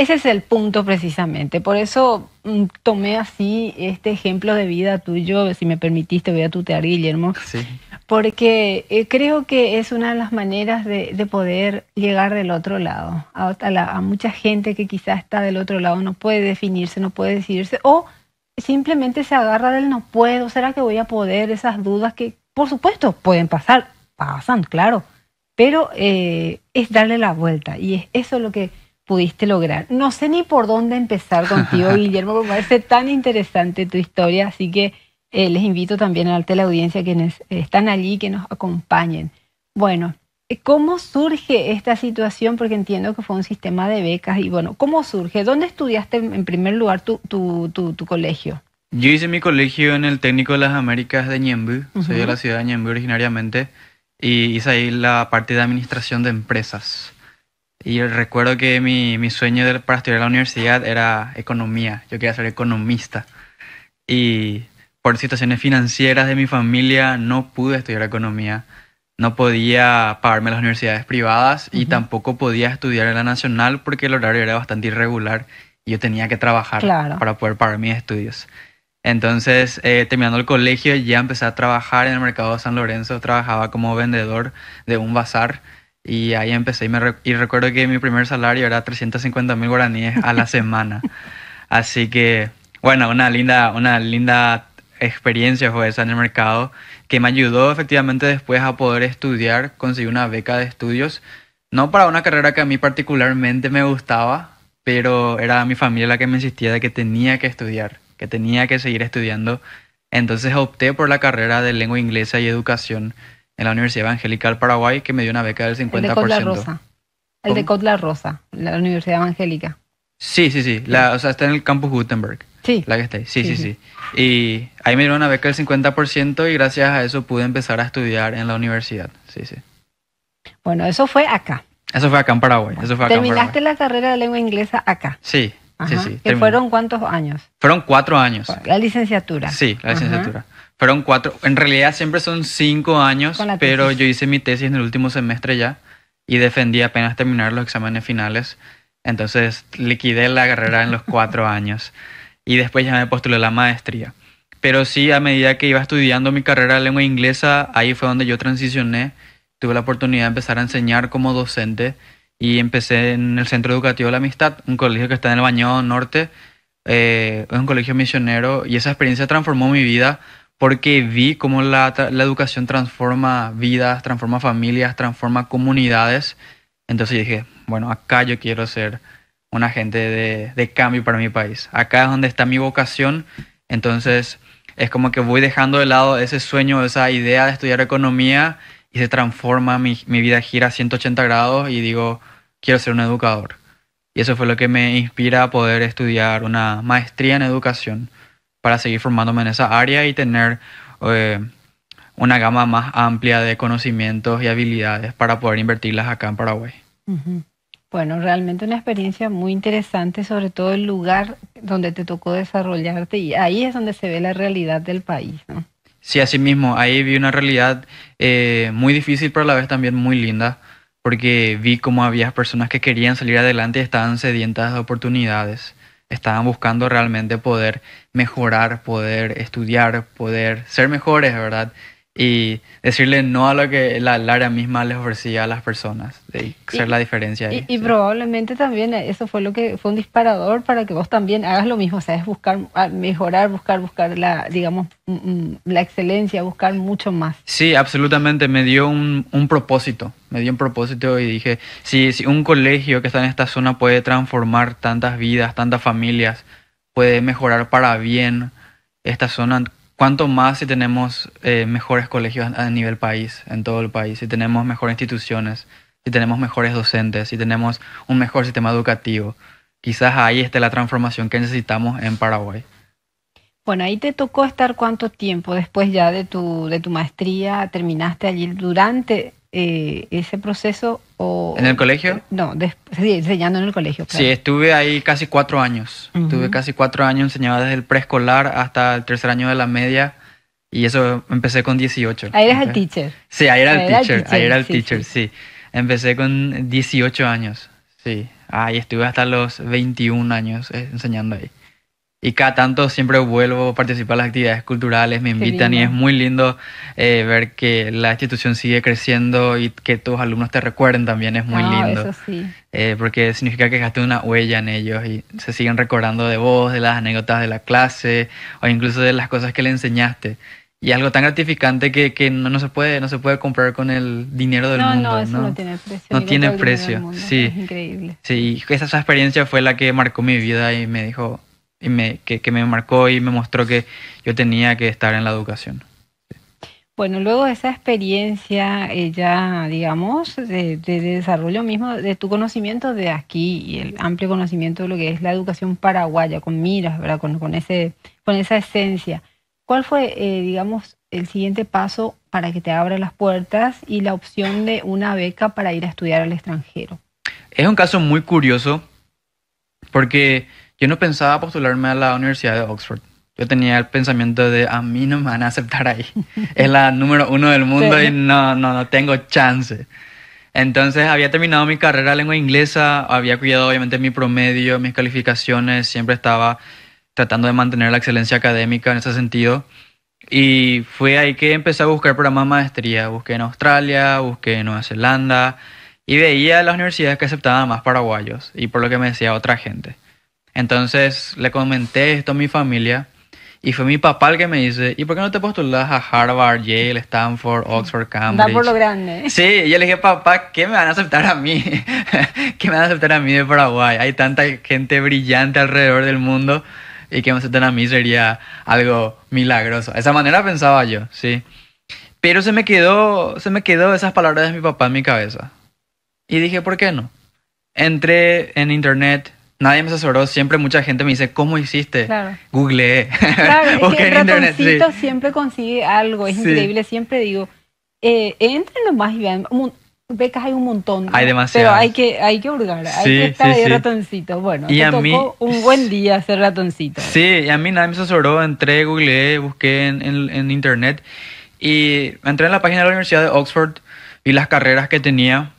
Ese es el punto precisamente. Por eso tomé así este ejemplo de vida tuyo. Si me permitiste, voy a tutear, Guillermo. Sí. Porque creo que es una de las maneras de poder llegar del otro lado. A mucha gente que quizás está del otro lado no puede definirse, no puede decidirse. O simplemente se agarra del no puedo. ¿Será que voy a poder? Esas dudas que, por supuesto, pueden pasar. Pasan, claro. Pero es darle la vuelta. Y es eso lo que pudiste lograr. No sé ni por dónde empezar contigo, Guillermo, porque me parece tan interesante tu historia, así que les invito también a la teleaudiencia quienes están allí que nos acompañen. Bueno, ¿cómo surge esta situación? Porque entiendo que fue un sistema de becas y bueno, ¿cómo surge? ¿Dónde estudiaste en primer lugar tu colegio? Yo hice mi colegio en el Técnico de las Américas de Ñemby, soy de la ciudad de Ñemby originariamente, y hice ahí la parte de administración de empresas. Y recuerdo que mi sueño para estudiar en la universidad era economía. Yo quería ser economista. Y por situaciones financieras de mi familia no pude estudiar economía. No podía pagarme las universidades privadas y tampoco podía estudiar en la nacional porque el horario era bastante irregular y yo tenía que trabajar para poder pagar mis estudios. Entonces, terminando el colegio, ya empecé a trabajar en el mercado de San Lorenzo. Trabajaba como vendedor de un bazar. Y ahí empecé y recuerdo que mi primer salario era 350.000 guaraníes a la semana. Así que, bueno, una linda experiencia fue esa en el mercado que me ayudó efectivamente después a poder estudiar, conseguir una beca de estudios. No para una carrera que a mí particularmente me gustaba, pero era mi familia la que me insistía de que tenía que estudiar, que tenía que seguir estudiando. Entonces opté por la carrera de lengua inglesa y educación en la Universidad Evangélica del Paraguay, que me dio una beca del 50%. El de Cotla Rosa. El de Cotla Rosa, la Universidad Evangélica. Sí. O sea, está en el campus Gutenberg. Sí. La que está ahí. Sí. Y ahí me dieron una beca del 50% y gracias a eso pude empezar a estudiar en la universidad. Sí. Bueno, eso fue acá. Eso fue acá en Paraguay. ¿Terminaste la carrera de lengua inglesa acá? Sí. Sí. ¿Que fueron cuántos años? Fueron 4 años. La licenciatura. Sí, la licenciatura. Fueron 4, en realidad siempre son 5 años, pero yo hice mi tesis en el último semestre ya y defendí apenas terminar los exámenes finales. Entonces liquidé la carrera en los 4 años y después ya me postulé a la maestría. Pero sí, a medida que iba estudiando mi carrera de lengua inglesa, ahí fue donde yo transicioné. Tuve la oportunidad de empezar a enseñar como docente y empecé en el Centro Educativo de la Amistad, un colegio que está en el Bañado Norte, es un colegio misionero y esa experiencia transformó mi vida. Porque vi cómo la educación transforma vidas, transforma familias, transforma comunidades. Entonces dije, bueno, acá yo quiero ser un agente de cambio para mi país. Acá es donde está mi vocación. Entonces es como que voy dejando de lado ese sueño, esa idea de estudiar economía y se transforma, mi vida gira a 180 grados y digo, quiero ser un educador. Y eso fue lo que me inspira a poder estudiar una maestría en educación, para seguir formándome en esa área y tener una gama más amplia de conocimientos y habilidades para poder invertirlas acá en Paraguay. Bueno, realmente una experiencia muy interesante, sobre todo el lugar donde te tocó desarrollarte y ahí es donde se ve la realidad del país, ¿no? Sí, así mismo, ahí vi una realidad muy difícil, pero a la vez también muy linda, porque vi cómo había personas que querían salir adelante y estaban sedientas de oportunidades. Estaban buscando realmente poder mejorar, poder estudiar, poder ser mejores, ¿verdad? Y decirle no a lo que la área misma les ofrecía a las personas, de ser la diferencia ahí. Y probablemente también eso fue lo que fue un disparador para que vos también hagas lo mismo, o sea, es buscar mejorar, buscar la, digamos, la excelencia, buscar mucho más. Sí, absolutamente, me dio un propósito, y dije, si un colegio que está en esta zona puede transformar tantas vidas, tantas familias, puede mejorar para bien esta zona, cuánto más si tenemos mejores colegios a nivel país, en todo el país, si tenemos mejores instituciones, si tenemos mejores docentes, si tenemos un mejor sistema educativo. Quizás ahí esté la transformación que necesitamos en Paraguay. Bueno, ahí te tocó estar cuánto tiempo después ya de tu maestría, terminaste allí durante ese proceso o... ¿En el colegio? No, sí, enseñando en el colegio. Claro. Sí, estuve ahí casi 4 años. Estuve casi 4 años, enseñaba desde el preescolar hasta el 3er año de la media y eso empecé con 18. Ahí eras el teacher. Sí, ahí era el teacher, sí. Empecé con 18 años, sí. Y estuve hasta los 21 años enseñando ahí. Y cada tanto siempre vuelvo a participar en las actividades culturales, me Qué invitan y es lindo. muy lindo ver que la institución sigue creciendo y que tus alumnos te recuerden también, es muy Ah, lindo. eso sí. Porque significa que dejaste una huella en ellos y se siguen recordando de vos, de las anécdotas de la clase o incluso de las cosas que le enseñaste. Y algo tan gratificante que no se puede comprar con el dinero del No, no, mundo, eso no ¿no? tiene precio, No ni con todo tiene el dinero del precio, mundo. sí. Es increíble. Sí, esa experiencia fue la que marcó mi vida y me dijo, que me marcó y me mostró que yo tenía que estar en la educación. Bueno, luego de esa experiencia, ya, digamos, de desarrollo mismo de tu conocimiento de aquí y el amplio conocimiento de lo que es la educación paraguaya, con miras, ¿verdad? Con esa esencia. ¿Cuál fue, digamos, el siguiente paso para que te abra las puertas y la opción de una beca para ir a estudiar al extranjero? Es un caso muy curioso porque yo no pensaba postularme a la Universidad de Oxford. Yo tenía el pensamiento de a mí no me van a aceptar ahí. Es la número uno del mundo y Sí. no tengo chance. Entonces había terminado mi carrera de lengua inglesa, había cuidado obviamente mi promedio, mis calificaciones, siempre estaba tratando de mantener la excelencia académica en ese sentido. Y fue ahí que empecé a buscar programas de maestría. Busqué en Australia, busqué en Nueva Zelanda y veía las universidades que aceptaban más paraguayos y por lo que me decía otra gente. Entonces le comenté esto a mi familia y fue mi papá el que me dice, ¿y por qué no te postulas a Harvard, Yale, Stanford, Oxford, Da por lo Cambridge? grande, ¿eh? Sí, y yo le dije, papá, ¿qué me van a aceptar a mí? ¿Qué me van a aceptar a mí de Paraguay? Hay tanta gente brillante alrededor del mundo y que me acepten a mí sería algo milagroso. De esa manera pensaba yo, sí. Pero se me quedó esas palabras de mi papá en mi cabeza. Y dije, ¿por qué no? Entré en internet, nadie me asesoró, siempre mucha gente me dice, ¿cómo hiciste? Claro. Googleé, Claro, es que busqué el en internet, sí. ratoncito siempre consigue algo, es Sí. increíble, siempre digo, entren nomás y vean, becas hay un montón, ¿no? Hay Pero demasiadas. hay que hurgar, hay Sí, que estar sí, ahí sí. ratoncito. Bueno, Y te a mí- tocó un buen día ser ratoncito. Sí, y a mí nadie me asesoró, entré, googleé, busqué en internet y entré en la página de la Universidad de Oxford, vi las carreras que tenía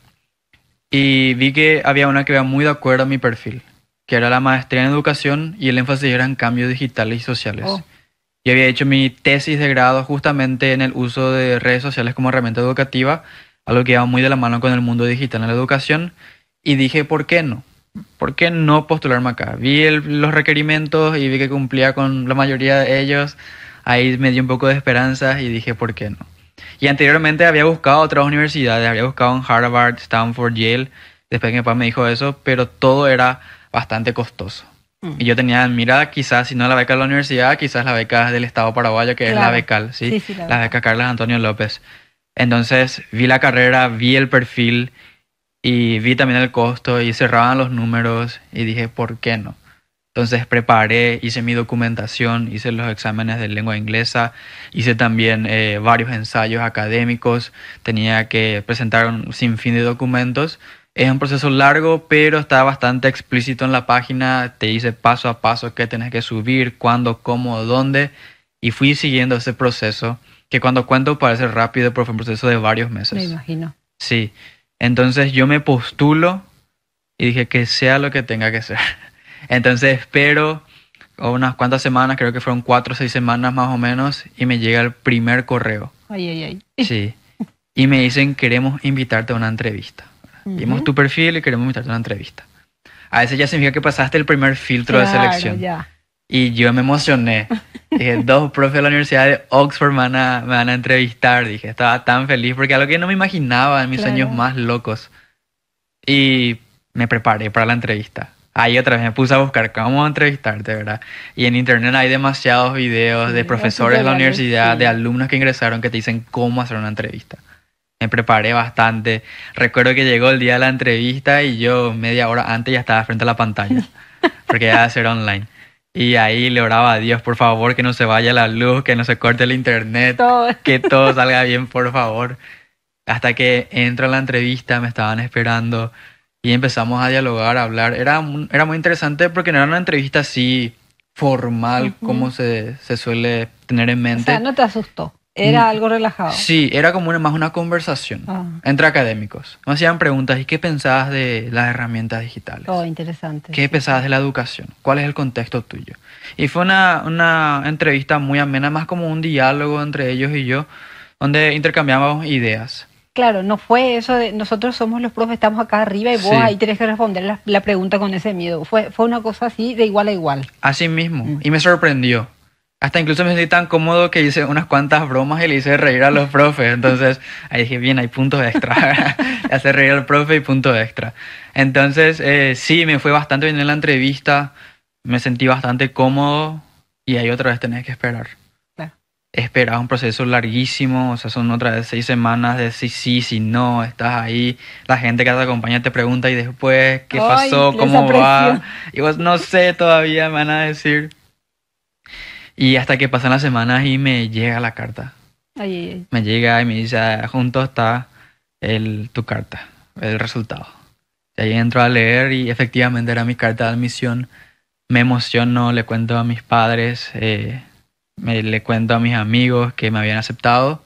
y vi que había una que iba muy de acuerdo a mi perfil, que era la maestría en educación y el énfasis era en cambios digitales y sociales. Oh, Yo había hecho mi tesis de grado justamente en el uso de redes sociales como herramienta educativa, algo que iba muy de la mano con el mundo digital en la educación, y dije, ¿por qué no? ¿Por qué no postularme acá? Vi los requerimientos y vi que cumplía con la mayoría de ellos, ahí me dio un poco de esperanza y dije, ¿por qué no? Y anteriormente había buscado otras universidades, había buscado en Harvard, Stanford, Yale, después que mi papá me dijo eso, pero todo era bastante costoso. mm. Y yo tenía en mira, quizás, si no la beca de la universidad, quizás la beca del Estado paraguayo, que es la Claro. becal, ¿sí? Sí, sí, la La beca Carlos Antonio López. Entonces vi la carrera, vi el perfil y vi también el costo y cerraban los números y dije, ¿por qué no? Entonces preparé, hice mi documentación, hice los exámenes de lengua inglesa, hice también varios ensayos académicos, tenía que presentar un sinfín de documentos. Es un proceso largo, pero está bastante explícito en la página, te dice paso a paso qué tenés que subir, cuándo, cómo, dónde, y fui siguiendo ese proceso, que cuando cuento parece rápido, pero fue un proceso de varios Me meses. imagino. Sí, entonces yo me postulo y dije que sea lo que tenga que ser. Entonces espero unas cuantas semanas, creo que fueron 4 o 6 semanas más o menos, y me llega el primer correo. Ay, ay, ay. Sí. Y me dicen, queremos invitarte a una entrevista. Vimos Ujú. tu perfil y queremos invitarte a una entrevista. A veces ya significa que pasaste el primer filtro de Claro, selección. ya. Y yo me emocioné. Dije, 2 profes de la Universidad de Oxford me van a entrevistar. Dije, estaba tan feliz porque algo que no me imaginaba en mis Claro. sueños más locos. Y me preparé para la entrevista. Ahí otra vez me puse a buscar cómo entrevistarte, ¿verdad? Y en internet hay demasiados videos Sí, de hay profesores de la tutoriales, universidad, sí. de alumnos que ingresaron que te dicen cómo hacer una entrevista. Me preparé bastante. Recuerdo que llegó el día de la entrevista y yo media hora antes ya estaba frente a la pantalla, porque ya iba a ser online. Y ahí le oraba a Dios, por favor, que no se vaya la luz, que no se corte el internet, Todo. que todo salga bien, por favor. Hasta que entro a la entrevista, me estaban esperando y empezamos a dialogar, a hablar. Era muy interesante porque no era una entrevista así formal Ujú. como se suele tener en O mente. sea, no te asustó. Era algo relajado. Sí, era como más una conversación entre académicos. Me hacían preguntas, ¿y qué pensabas de las herramientas digitales? Oh, interesante. ¿Qué pensabas de la educación? ¿Cuál es el contexto tuyo? Y fue una entrevista muy amena, más como un diálogo entre ellos y yo, donde intercambiábamos ideas. Claro, no fue eso de nosotros somos los profes, estamos acá arriba y vos ahí tenés que responder la pregunta con ese miedo. Fue una cosa así de igual a igual. Así mismo. Y me sorprendió. Hasta incluso me sentí tan cómodo que hice unas cuantas bromas y le hice reír a los profes. Entonces, ahí dije, bien, hay puntos extra. Hacer reír al profe y punto extra. Entonces, sí, me fue bastante bien en la entrevista. Me sentí bastante cómodo y ahí otra vez tenés que esperar. Claro. Esperar un proceso larguísimo. O sea, son otra vez 6 semanas de sí, si no, estás ahí. La gente que te acompaña te pregunta y después, ¿qué pasó? ¿Cómo va? Y vos, no sé, todavía me van a decir... Y hasta que pasan las semanas y me llega la carta. Me llega y me dice, junto está tu carta, el resultado. Y ahí entro a leer y efectivamente era mi carta de admisión. Me emociono, le cuento a mis padres, le cuento a mis amigos que me habían aceptado.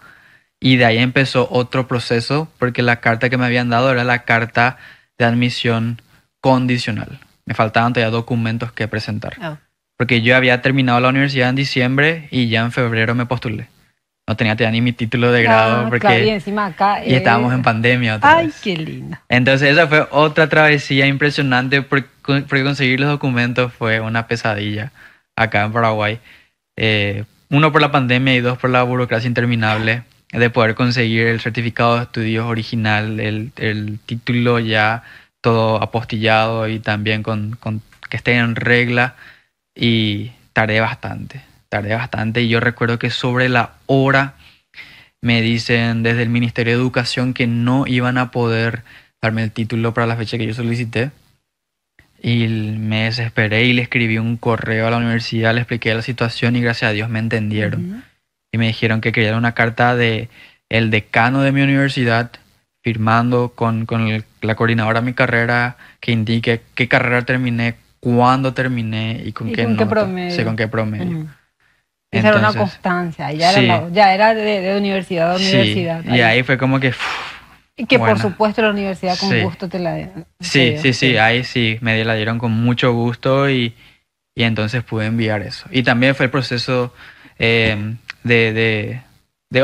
Y de ahí empezó otro proceso porque la carta que me habían dado era la carta de admisión condicional. Me faltaban todavía documentos que presentar. Porque yo había terminado la universidad en diciembre y ya en febrero me postulé. No tenía ni mi título de grado porque claro, y encima acá y estábamos en pandemia otra vez. Qué lindo. Entonces esa fue otra travesía impresionante porque conseguir los documentos fue una pesadilla acá en Paraguay. Uno por la pandemia y dos por la burocracia interminable de poder conseguir el certificado de estudios original, el título ya todo apostillado y también con que esté en regla. Y tardé bastante. Y yo recuerdo que sobre la hora me dicen desde el Ministerio de Educación que no iban a poder darme el título para la fecha que yo solicité. Y me desesperé y le escribí un correo a la universidad, le expliqué la situación y gracias a Dios me entendieron. Y me dijeron que querían una carta de el decano de mi universidad firmando con la coordinadora de mi carrera que indique qué carrera terminé, cuándo terminé y con qué promedio. Sí, con qué promedio. Esa era una constancia, ya era de universidad a universidad. Sí, y ahí fue como que... Y que por supuesto la universidad con gusto te la dieron. Sí, ahí sí, me la dieron con mucho gusto y entonces pude enviar eso. Y también fue el proceso de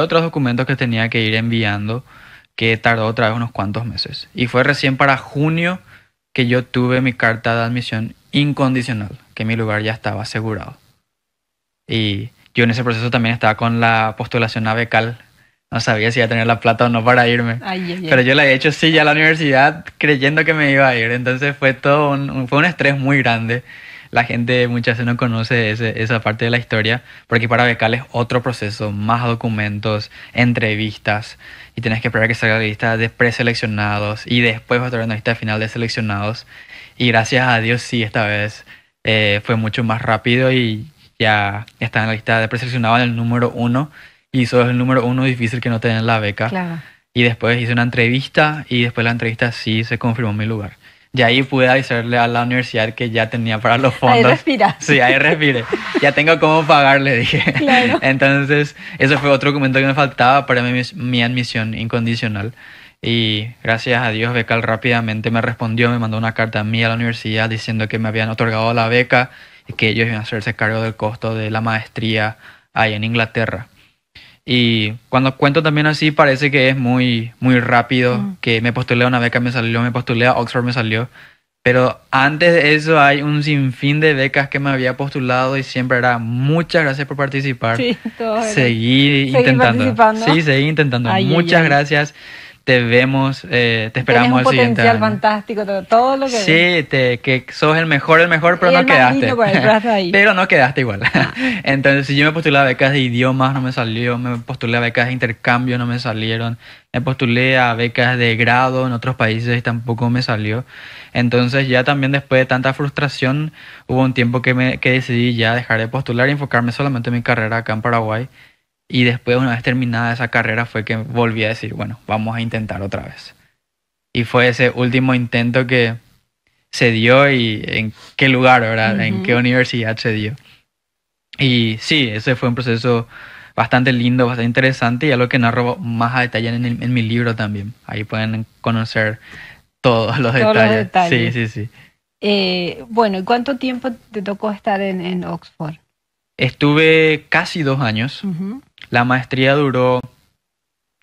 otros documentos que tenía que ir enviando que tardó otra vez unos cuantos meses. Y fue recién para junio que yo tuve mi carta de admisión incondicional, que mi lugar ya estaba asegurado. Y yo en ese proceso también estaba con la postulación a becal. No sabía si iba a tener la plata o no para irme. Pero yo la he hecho sí ya a la universidad creyendo que me iba a ir. Entonces fue todo fue un estrés muy grande. La gente muchas veces no conoce esa parte de la historia, porque para becal es otro proceso, más documentos, entrevistas, y tenés que esperar que salga la lista de preseleccionados y después va a estar una lista final de seleccionados. Y gracias a Dios sí, esta vez fue mucho más rápido y ya está en la lista de preseleccionados en el número 1, y sos el número 1 difícil que no te den la beca. Claro. Y después hice una entrevista y después de la entrevista sí se confirmó mi lugar. Y ahí pude avisarle a la universidad que ya tenía para los fondos. Ahí respira. Sí, ahí respiré. Ya tengo cómo pagarle, dije. Claro. Entonces, eso fue otro documento que me faltaba para mi admisión incondicional. Y gracias a Dios, Becal rápidamente me respondió, me mandó una carta a mí a la universidad diciendo que me habían otorgado la beca y que ellos iban a hacerse cargo del costo de la maestría ahí en Inglaterra. Y cuando cuento también así parece que es muy, muy rápido, que me postulé a una beca, me salió, me postulé a Oxford, me salió. Pero antes de eso hay un sinfín de becas que me había postulado y siempre era muchas gracias por participar. Sí, seguí intentando. Sí, seguí intentando. Muchas gracias. Te vemos, te esperamos el siguiente año. Tienes un potencial fantástico, todo lo que... Sí, que sos el mejor, pero no quedaste. Pero no quedaste igual. Entonces, si yo me postulé a becas de idiomas, no me salió. Me postulé a becas de intercambio, no me salieron. Me postulé a becas de grado en otros países y tampoco me salió. Entonces, ya también después de tanta frustración, hubo un tiempo que decidí ya dejar de postular y enfocarme solamente en mi carrera acá en Paraguay. Y después, una vez terminada esa carrera, fue que volví a decir, bueno, vamos a intentar otra vez. Y fue ese último intento que se dio y en qué lugar, ¿verdad? En qué universidad se dio. Y sí, ese fue un proceso bastante lindo, bastante interesante y algo que narro más a detalle en mi libro también. Ahí pueden conocer todos los Todos los detalles. Sí, detalles. sí, sí. Bueno, ¿y cuánto tiempo te tocó estar en Oxford? Estuve casi 2 años. Ujú. La maestría duró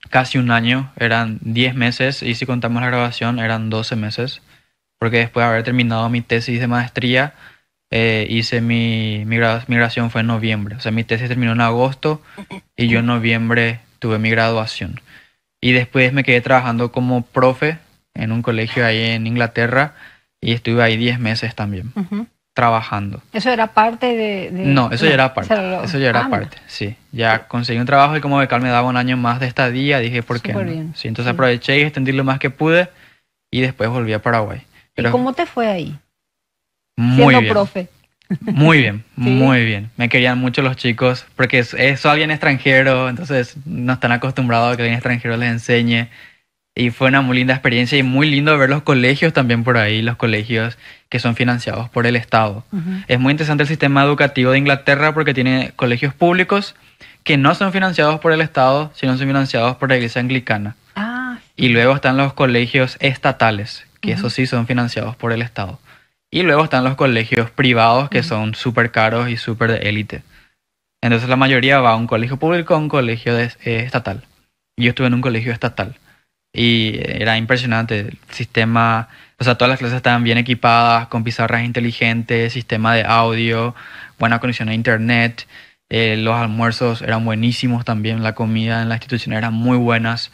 casi un año, eran 10 meses y si contamos la grabación eran 12 meses, porque después de haber terminado mi tesis de maestría, hice mi graduación fue en noviembre. O sea, mi tesis terminó en agosto y yo en noviembre tuve mi graduación. Y después me quedé trabajando como profe en un colegio ahí en Inglaterra y estuve ahí 10 meses también, Ujú. trabajando. ¿Eso era parte No, eso ya era eso aparte, era eso ya era mira, aparte, sí. Ya conseguí un trabajo y como becal me daba un año más de estadía, dije, ¿por qué súper no? bien. Sí, entonces Sí. aproveché y extendí lo más que pude y después volví a Paraguay. ¿Y Pero cómo te fue ahí, muy siendo bien, profe? muy bien, Sí. muy bien. Me querían mucho los chicos porque es alguien extranjero, entonces no están acostumbrados a que alguien extranjero les enseñe. Y fue una muy linda experiencia y muy lindo ver los colegios también por ahí, los colegios que son financiados por el Estado. Ujú. Es muy interesante el sistema educativo de Inglaterra porque tiene colegios públicos que no son financiados por el Estado, sino son financiados por la Iglesia Anglicana. Ah, Y sí. luego están los colegios estatales, que Ujú. esos sí son financiados por el Estado. Y luego están los colegios privados que Ujú. son súper caros y súper de élite. Entonces la mayoría va a un colegio público o a un colegio estatal. Yo estuve en un colegio estatal. Y era impresionante el sistema, o sea, todas las clases estaban bien equipadas, con pizarras inteligentes, sistema de audio, buena conexión a internet, los almuerzos eran buenísimos también, la comida en la institución eran muy buenas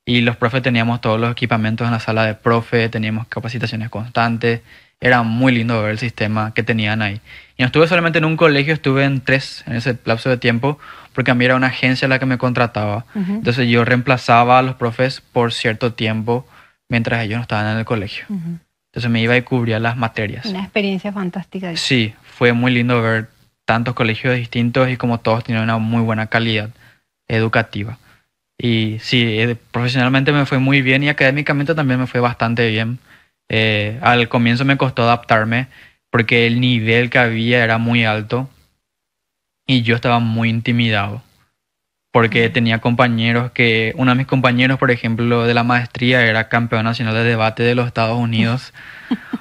y los profes teníamos todos los equipamientos en la sala de profe, teníamos capacitaciones constantes, era muy lindo ver el sistema que tenían ahí. Y no estuve solamente en un colegio, estuve en tres en ese lapso de tiempo, porque a mí era una agencia la que me contrataba. Ujú. Entonces yo reemplazaba a los profes por cierto tiempo mientras ellos no estaban en el colegio. Ujú. Entonces me iba y cubría las materias. Una experiencia fantástica. Sí, fue muy lindo ver tantos colegios distintos y como todos tienen una muy buena calidad educativa. Y sí, profesionalmente me fue muy bien y académicamente también me fue bastante bien. Al comienzo me costó adaptarme porque el nivel que había era muy alto y yo estaba muy intimidado porque Ujú. tenía compañeros que, uno de mis compañeros, por ejemplo, de la maestría era campeón nacional de debate de los Estados Unidos,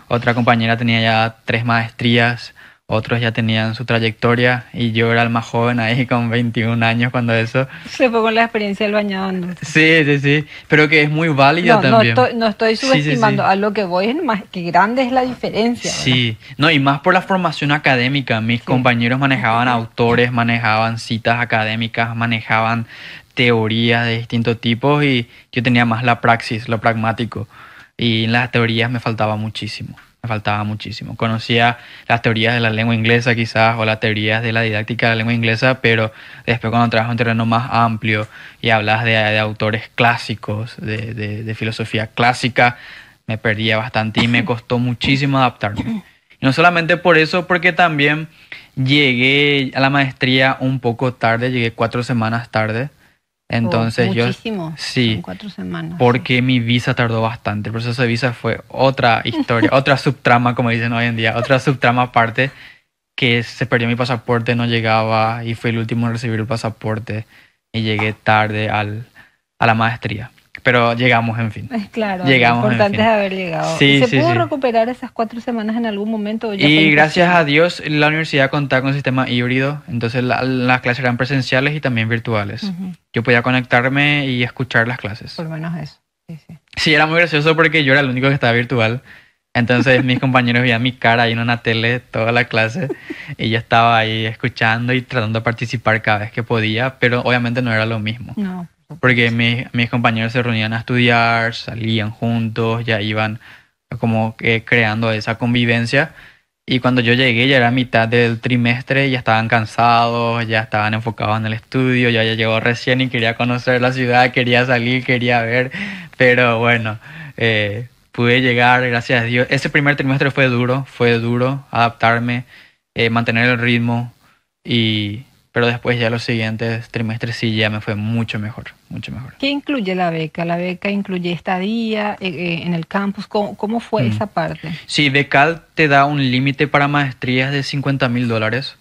otra compañera tenía ya 3 maestrías, otros ya tenían su trayectoria y yo era el más joven ahí con 21 años cuando eso. Se fue con la experiencia del bañado. Entonces. Sí, sí, sí, pero que es muy válida No, no también. estoy, no estoy Sí, sí, subestimando. sí. A lo que voy es más que grande es la diferencia, ¿verdad? Sí, no, y más por la formación académica. Mis Sí. compañeros manejaban autores, manejaban citas académicas, manejaban teorías de distintos tipos y yo tenía más la praxis, lo pragmático. Y en las teorías me faltaba muchísimo, me faltaba muchísimo. Conocía las teorías de la lengua inglesa quizás o las teorías de la didáctica de la lengua inglesa, pero después cuando trabajas en un terreno más amplio y hablas de autores clásicos, de filosofía clásica, me perdía bastante y me costó muchísimo adaptarme. Y no solamente por eso, porque también llegué a la maestría un poco tarde, llegué 4 semanas tarde. Entonces yo, Muchísimo. Son sí, 4 semanas. Sí. porque mi visa tardó bastante. El proceso de visa fue otra historia, otra subtrama, como dicen hoy en día, otra subtrama aparte, que se perdió mi pasaporte, no llegaba y fui el último en recibir el pasaporte y llegué tarde a la maestría. Pero llegamos, en fin. Claro, lo Llegamos, en importante es fin. haber llegado. Sí, ¿Se sí, pudo sí. recuperar esas 4 semanas en algún momento o ya fue Y gracias a imposible? Dios la universidad contaba con un sistema híbrido, entonces las clases eran presenciales y también virtuales. Ujú. Yo podía conectarme y escuchar las clases. Por lo menos eso. Sí, sí. Sí, era muy gracioso porque yo era el único que estaba virtual. Entonces mis compañeros veían mi cara ahí en una tele toda la clase y yo estaba ahí escuchando y tratando de participar cada vez que podía, pero obviamente no era lo mismo. No, por Porque supuesto. mis compañeros se reunían a estudiar, salían juntos, ya iban como que creando esa convivencia. Y cuando yo llegué ya era mitad del trimestre, ya estaban cansados, ya estaban enfocados en el estudio, yo ya llegó recién y quería conocer la ciudad, quería salir, quería ver, pero bueno, pude llegar, gracias a Dios. Ese primer trimestre fue duro adaptarme, mantener el ritmo, pero después ya los siguientes trimestres sí ya me fue mucho mejor, mucho mejor. ¿Qué incluye la beca? ¿La beca incluye estadía en el campus? ¿Cómo fue Mm. esa parte? Sí, Becal te da un límite para maestrías de $50.000.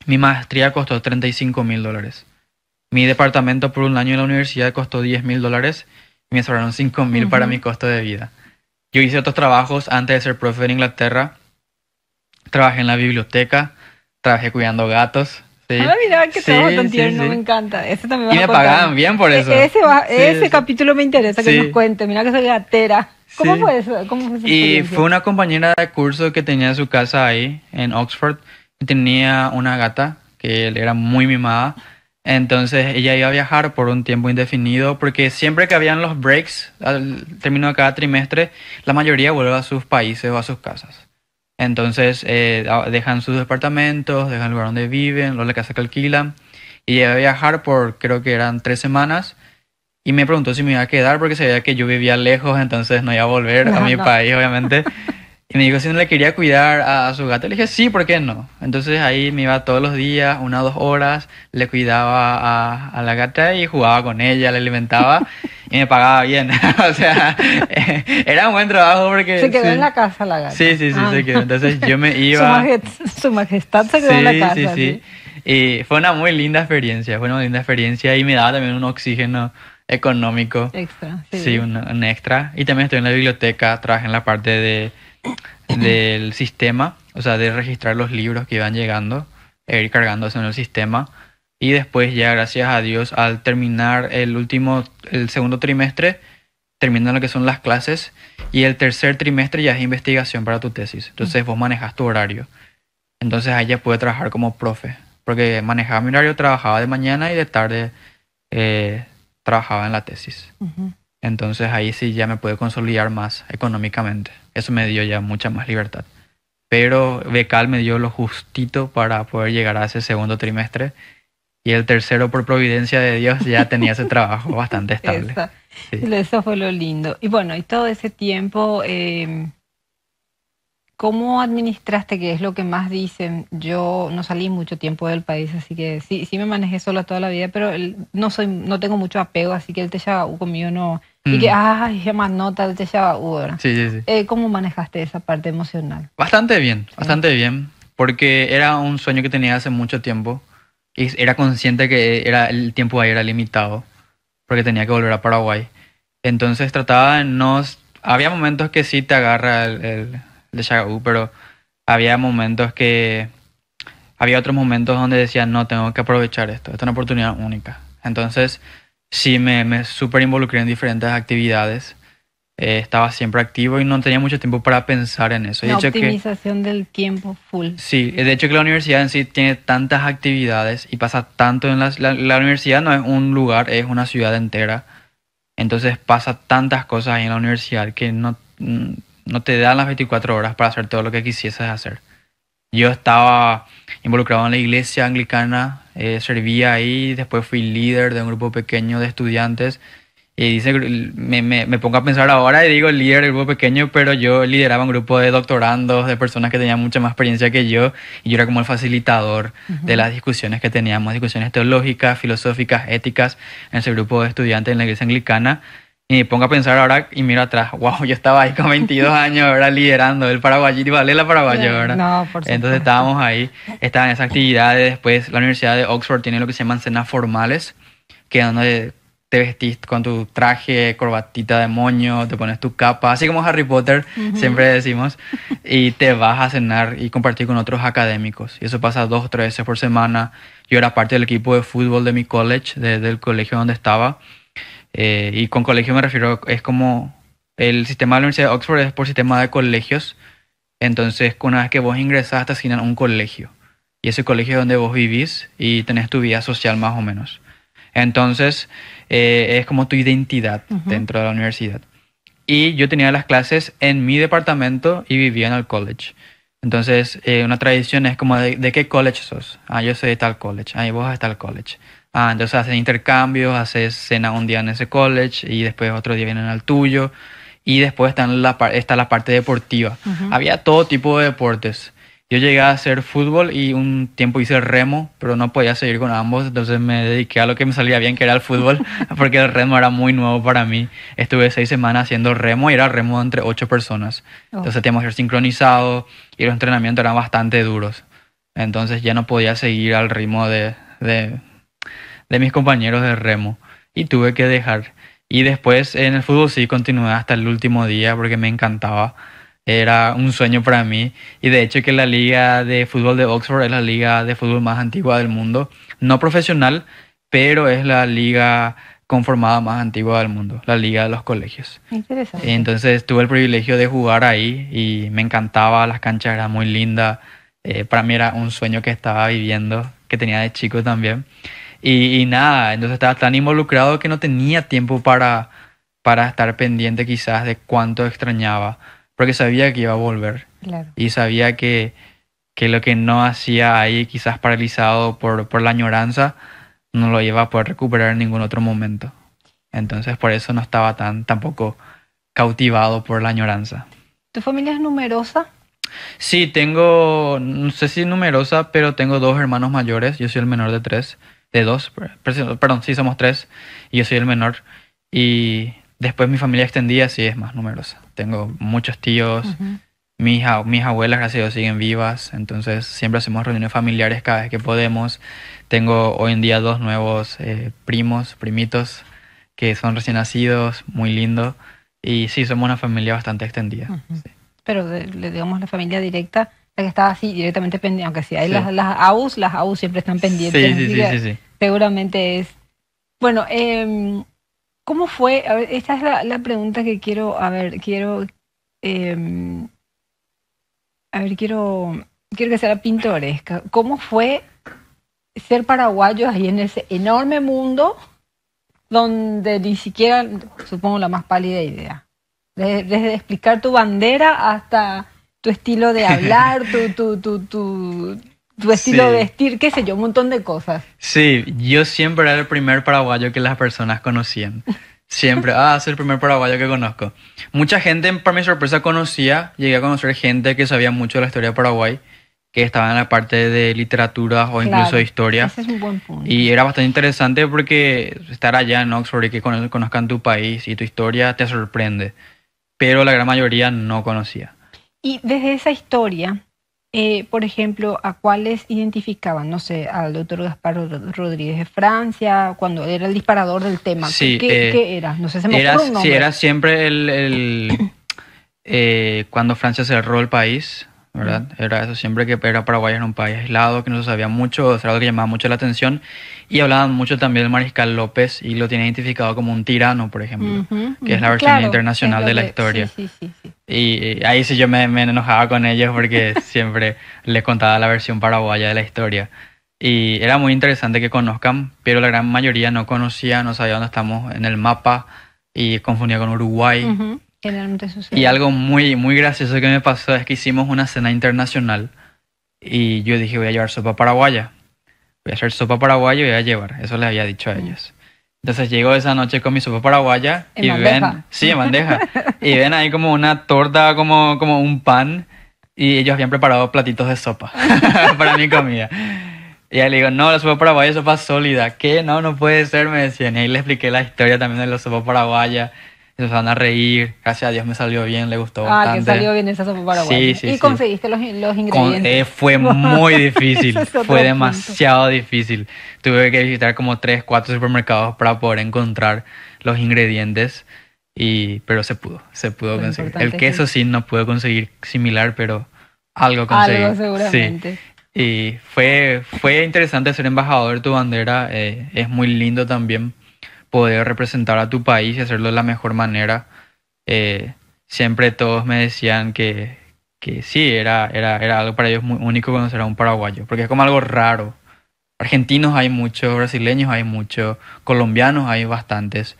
Mi maestría costó $35.000. Mi departamento por un año en la universidad costó $10.000 y me sobraron $5.000 para mi costo de vida. Yo hice otros trabajos antes de ser profe en Inglaterra. Trabajé en la biblioteca, trabajé cuidando gatos. Sí. Ah, mira, qué Sí, trabajo tan sí, tierno, sí. me encanta. Ese también Y vas a me contar. pagaban bien por eso. Ese Sí. capítulo me interesa que Sí. nos cuente. Mira que soy gatera. ¿Cómo Sí. fue eso? ¿Cómo fue esa Y experiencia? fue una compañera de curso que tenía su casa ahí en Oxford y tenía una gata que era muy mimada. Entonces ella iba a viajar por un tiempo indefinido porque siempre que habían los breaks al término de cada trimestre, la mayoría vuelve a sus países o a sus casas. Entonces dejan sus departamentos, dejan el lugar donde viven, la casa que alquilan y ella iba a viajar por creo que eran 3 semanas. Y me preguntó si me iba a quedar porque sabía que yo vivía lejos, entonces no iba a volver a mi No. país, obviamente. Y me dijo si no le quería cuidar a su gato. Le dije, sí, ¿por qué no? Entonces ahí me iba todos los días, 1 o 2 horas, le cuidaba a la gata y jugaba con ella, le alimentaba y me pagaba bien. O sea, era un buen trabajo porque... Se quedó sí. en la casa la gata. Sí, Ah. se quedó. Entonces yo me iba... Su majestad se quedó en la casa. Sí, sí. Y fue una muy linda experiencia, y me daba también un oxígeno económico. Extra. Sí, un extra. Y también estoy en la biblioteca, trabajé en la parte del sistema, o sea, de registrar los libros que iban llegando, e ir cargándose en el sistema. Y después ya, gracias a Dios, al terminar el segundo trimestre, terminan lo que son las clases, y el tercer trimestre ya es investigación para tu tesis. Entonces vos manejas tu horario. Entonces ahí ya pude trabajar como profe, porque manejaba mi horario, trabajaba de mañana y de tarde trabajaba en la tesis. Ujú. Entonces ahí sí ya me pude consolidar más económicamente. Eso me dio ya mucha más libertad. Pero Becal me dio lo justito para poder llegar a ese segundo trimestre. Y el tercero, por providencia de Dios, ya tenía ese trabajo bastante estable. Sí. Eso fue lo lindo. Y bueno, y todo ese tiempo, ¿cómo administraste? Que es lo que más dicen. Yo no salí mucho tiempo del país, así que sí me manejé sola toda la vida, pero no tengo mucho apego, así que el Texabú conmigo no. Y que, ya más nota el Texabú, ¿verdad? Sí. ¿Cómo manejaste esa parte emocional? Bastante bien, porque era un sueño que tenía hace mucho tiempo y era consciente que el tiempo ahí era limitado, porque tenía que volver a Paraguay. Entonces trataba de no... Había momentos que sí te agarra el Texabú, pero había otros momentos donde decía, no, tengo que aprovechar esto, esta es una oportunidad única. Entonces sí me súper involucré en diferentes actividades. Estaba siempre activo y no tenía mucho tiempo para pensar en eso. Una optimización del tiempo full. Sí, de hecho que la universidad en sí tiene tantas actividades y pasa tanto en la universidad no es un lugar, es una ciudad entera. Entonces pasa tantas cosas ahí en la universidad que no te dan las 24 horas para hacer todo lo que quisieses hacer. Yo estaba involucrado en la iglesia anglicana, servía ahí, después fui líder de un grupo pequeño de estudiantes. Y me pongo a pensar ahora y digo líder del grupo pequeño, pero yo lideraba un grupo de doctorandos, de personas que tenían mucha más experiencia que yo, y yo era como el facilitador de las discusiones que teníamos, discusiones teológicas, filosóficas, éticas, en ese grupo de estudiantes en la iglesia anglicana. Y me pongo a pensar ahora y miro atrás, wow, yo estaba ahí con 22 años, ¿verdad? Liderando el Paraguayito, vale la Paraguayo, ¿verdad? No, por supuesto. Entonces estábamos ahí, estaban esas actividades. Después la Universidad de Oxford tiene lo que se llaman cenas formales, que es donde te vestís con tu traje, corbatita de moño, te pones tu capa, así como Harry Potter, siempre decimos, y te vas a cenar y compartir con otros académicos. Y eso pasa 2 o 3 veces por semana. Yo era parte del equipo de fútbol de mi college, del colegio donde estaba. Y con colegio me refiero, es como el sistema de la Universidad de Oxford es por sistema de colegios. Entonces, una vez que vos ingresás, te asignan un colegio. Y ese colegio es donde vos vivís y tenés tu vida social más o menos. Entonces, es como tu identidad dentro de la universidad. Y yo tenía las clases en mi departamento y vivía en el college. Entonces, una tradición es como, ¿de qué college sos? Yo soy de tal college. Y vos de tal college. Entonces hacen intercambios, haces cena un día en ese college y después otro día vienen al tuyo. Y después está la parte deportiva. Había todo tipo de deportes. Yo llegué a hacer fútbol y un tiempo hice remo, pero no podía seguir con ambos, entonces me dediqué a lo que me salía bien, que era el fútbol, porque el remo era muy nuevo para mí. Estuve 6 semanas haciendo remo y era remo entre 8 personas. Entonces teníamos que ser sincronizados y los entrenamientos eran bastante duros. Entonces ya no podía seguir al ritmo de mis compañeros de remo y tuve que dejar. Y después en el fútbol sí continué hasta el último día porque me encantaba. Era un sueño para mí. Y de hecho que la liga de fútbol de Oxford es la liga de fútbol más antigua del mundo. No profesional, pero es la liga conformada más antigua del mundo, la liga de los colegios. Interesante. Entonces tuve el privilegio de jugar ahí y me encantaba, las canchas eran muy lindas. Para mí era un sueño que estaba viviendo, que tenía de chico también. Y nada, entonces estaba tan involucrado que no tenía tiempo para estar pendiente quizás de cuánto extrañaba, porque sabía que iba a volver. Claro. Y sabía que lo que no hacía ahí, quizás paralizado por la añoranza, no lo iba a poder recuperar en ningún otro momento. Entonces por eso no estaba tampoco cautivado por la añoranza. ¿Tu familia es numerosa? Sí, tengo, no sé si numerosa, pero tengo 2 hermanos mayores. Yo soy el menor de dos, perdón, sí, somos 3 y yo soy el menor. Y después mi familia extendida sí es más numerosa. Tengo muchos tíos, Ujú. mis abuelas, gracias a Dios, siguen vivas. Entonces siempre hacemos reuniones familiares cada vez que podemos. Tengo hoy en día 2 nuevos primitos, que son recién nacidos, muy lindos. Y sí, somos una familia bastante extendida. Ujú. Sí. Pero digamos la familia directa, la que estaba así directamente pendiente, aunque sí hay Sí. las AUs siempre están pendientes. Sí, así sí, sí, que sí, sí. seguramente es. Bueno, ¿cómo fue? A ver, esta es la pregunta que quiero, a ver, em, quiero que sea pintoresca. ¿Cómo fue ser paraguayo ahí en ese enorme mundo donde ni siquiera, supongo, la más pálida idea? Desde explicar tu bandera hasta tu estilo de hablar, tu estilo de Sí. vestir, qué sé yo, un montón de cosas. Sí, yo siempre era el primer paraguayo que las personas conocían. Siempre, soy el primer paraguayo que conozco. Mucha gente, para mi sorpresa, llegué a conocer gente que sabía mucho de la historia de Paraguay, que estaba en la parte de literatura o incluso de Claro, historia. ese es un buen punto. Y era bastante interesante porque estar allá en Oxford y que conozcan tu país y tu historia te sorprende. Pero la gran mayoría no conocía. Y desde esa historia, por ejemplo, ¿a cuáles identificaban? No sé, al doctor Gaspar Rodríguez de Francia, cuando era el disparador del tema. Sí, ¿Qué era? No sé, se me ocurre un sí, nombre. era siempre cuando Francia cerró el país, ¿verdad? Era eso, siempre que era Paraguay era un país aislado, que no se sabía mucho, era algo que llamaba mucho la atención. Y hablaban mucho también del Mariscal López y lo tiene identificado como un tirano, por ejemplo, Ujú, que es la ujú, versión claro, internacional es de lo la que- historia. Sí, sí, sí, sí. Y ahí sí yo me enojaba con ellos porque siempre les contaba la versión paraguaya de la historia. Y era muy interesante que conozcan, pero la gran mayoría no conocía, no sabía dónde estamos en el mapa y confundía con Uruguay. Ujú, generalmente sucede. Y algo muy, muy gracioso que me pasó es que hicimos una cena internacional y yo dije voy a llevar sopa paraguaya. Voy a hacer sopa paraguaya y voy a llevar. Eso les había dicho a ellos. Entonces llego esa noche con mi sopa paraguaya ¿En y bandeja? ven, sí, en bandeja, y ven ahí como una torta, como un pan, y ellos habían preparado platitos de sopa para mi comida. Y ahí le digo, no, la sopa paraguaya es sopa sólida. ¿Qué? No, no puede ser, me decían. Y ahí le expliqué la historia también de la sopa paraguaya. Y se van a reír. Gracias a Dios me salió bien, le gustó Que bastante. salió bien esa sopa paraguaya. Sí, sí, Y sí. conseguiste los ingredientes. Fue muy difícil, Ese es otro fue punto. demasiado difícil. Tuve que visitar como 3, 4 supermercados para poder encontrar los ingredientes, pero se pudo Lo conseguir. importante El es queso que- sí no pude conseguir similar, pero algo conseguí. Algo seguramente. Sí. Y fue interesante ser embajador de tu bandera. Es muy lindo también poder representar a tu país y hacerlo de la mejor manera. Siempre todos me decían que sí, era algo para ellos muy único conocer a un paraguayo, porque es como algo raro. Argentinos hay muchos, brasileños hay muchos, colombianos hay bastantes,